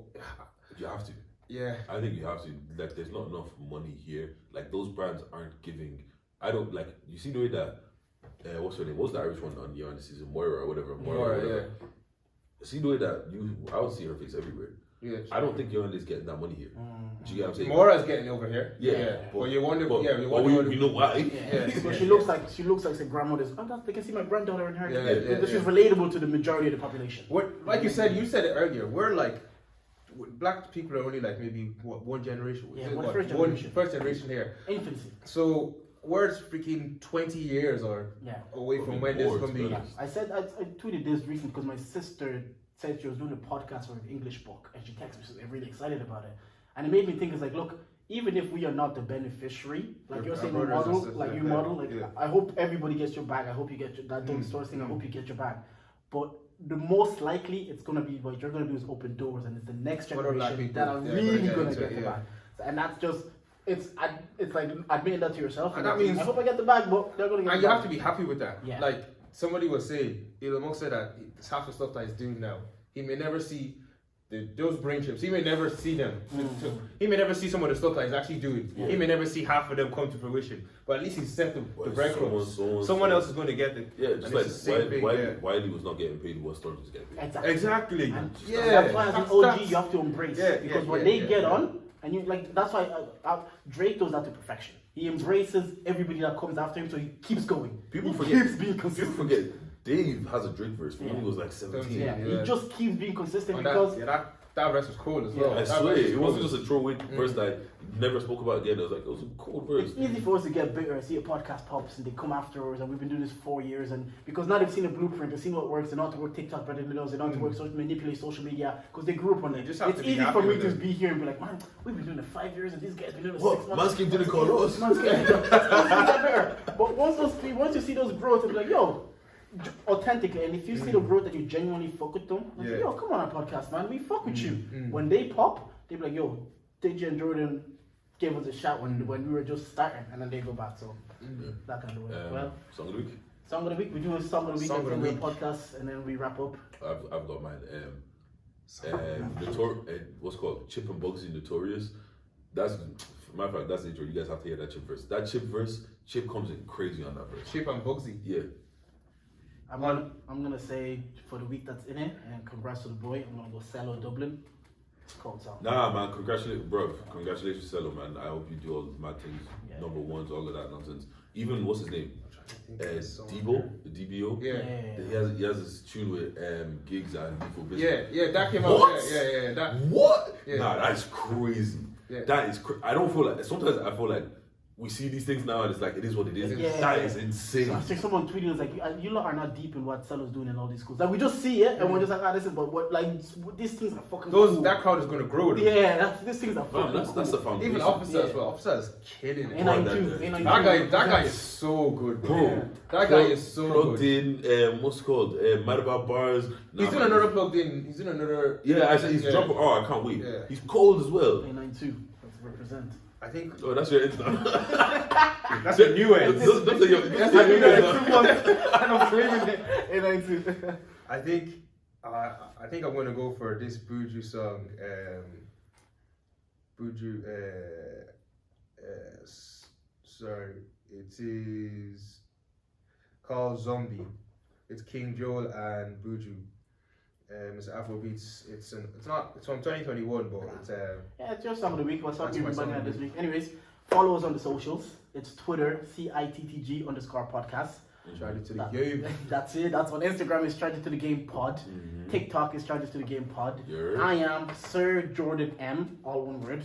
You have to. yeah. I think you have to. Like, there's not enough money here. Like, those brands aren't giving. I don't like. You see the way that what's her name? What's the Irish one on the season? Moira or whatever. Moira. See the way that I would see her face everywhere. Yeah. I don't think Yolanda's getting that money here. Do you get what I'm saying? Mora's getting over here. Yeah. But you wonder. But, you but wonder. we know why. Yeah. But she looks like her grandmother's. Oh, they can see my granddaughter in her. Yeah. She's relatable to the majority of the population. Like you said it earlier. We're like, black people are only like maybe one generation. Yeah, first generation here. Infancy. So we're freaking 20 years away from when this is gonna be. Yeah. I tweeted this recently because my sister said she was doing a podcast for an English book, and she texted me. She was really excited about it, and it made me think. It's like, look, even if we are not the beneficiary, like you're saying, I hope everybody gets your bag. I hope you get that don't source thing. I hope you get your bag, but the most likely it's gonna be what you're gonna do is open doors, and it's the next generation that are really gonna get the bag, and that's just. It's like admitting that to yourself, and that means I hope I get the bag, but they're gonna get. And you have to be happy with that. Yeah. Like somebody was saying, Elon Musk said that half the stuff that he's doing now, he may never see those brain chips. He may never see them. He may never see some of the stuff that he's actually doing. Yeah. He may never see half of them come to fruition. But at least he's set the breadcrumbs. Someone else is going to get it. Yeah, just like Wiley was not getting paid, what Storm was getting paid. Exactly. That's why as an OG you have to embrace. Because when they get on. And you like that's why Drake does that to perfection. He embraces everybody that comes after him, so he keeps going. Keeps being consistent. People forget Dave has a Drake verse when he was like 17. He just keeps being consistent because That verse was cool as well. I That swear, verse was it wasn't cool. just a throwaway verse that you never spoke about again. It was like, it was a cool verse. It's easy for us to get bigger and see a podcast pops and they come afterwards, and we've been doing this 4 years, and because now they've seen a blueprint, they've seen what works, they know how to work TikTok better than us, they know how to work manipulate social media because they grew up on it. You just have It's to be easy happy for me with to it. be here and be like, man, we've been doing it 5 years and these guys been doing it What? 6 months. Manscaped didn't call us. But once you see those growth, it's like, yo, authentically, and if you see the growth that you genuinely fuck with them, like, Yeah. yo, come on our podcast, man, we fuck with you. Mm. When they pop, they be like, yo, DJ and Jordan gave us a shot when we were just starting, and then they go back. So that kind of way. Well, Song of the week. song of the week. We do a song of the week Song of the and then week. the podcast, and then we wrap up. I've got mine. What's it called? Chip and Bugsy Notorious. That's matter of fact, that's the intro. You guys have to hear that Chip verse. That Chip verse, Chip comes in crazy on that verse. Chip and Bugsy. Yeah. I'm gonna say for the week that's in it, and congrats to the boy. I'm gonna go Cello Dublin. It's called song. Nah, man, congratulations, Cello, man. I hope you do all the mad things, Yeah. number ones, all of that nonsense. Even what's his name? The DBO. Yeah. He has this tune with Gigs and Lethal Business. Yeah, that came out. What? Yeah. That. What? Yeah. Nah, that's crazy. Yeah. That is. I don't feel like. Sometimes I feel like we see these things now and it's like it is what it is. Yeah. That is So insane. I think someone tweeted was like, "You lot are not deep in what Cello's doing in all these schools. Like we just see it, and we're just like, this is but what like these things are fucking cool. That crowd is gonna grow. Though. Yeah, these things are fucking Man, cool. that's the foundation. Even Officer as Yeah. well. Officer is killing it. A92. That guy is so good, bro. Bro, That guy is so plugged good. in. What's it called? Mad About Bars. He's doing another plugged in. He's doing another. Yeah, I said he's Yeah. dropping. Oh, I can't wait. Yeah. He's cold as well. A92. Let's represent. I think Oh, that's your Insta. that's a new end. Those are your. That's a new end. And I'm claiming it. A92. I think I'm gonna go for this Buju song. Buju. Sorry, it is called Zombie. It's King Joel and Buju. It's Afrobeats. It's from 2021, but it's Yeah, it's your song of the week. What's up, That's my everybody, song of the this week? Anyways, follow us on the socials. It's Twitter, CITTG_podcast. Charlie to the That- game. That's it. That's on Instagram is Strategy to the Game Pod. Mhm. TikTok is Strategy to the Game Pod. Yeah. I am Sir Jordan M, all one word.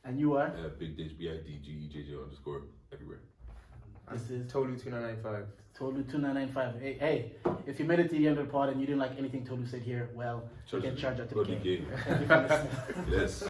And you are? Big Dish BIDGEJJ_ everywhere. This is Tolu 2995. Tolu 2995. Hey, if you made it to the end of the pod and you didn't like anything Tolu said here, well, you Charge get it. charged at the Bloody game. game. Thank you for listening. Yes.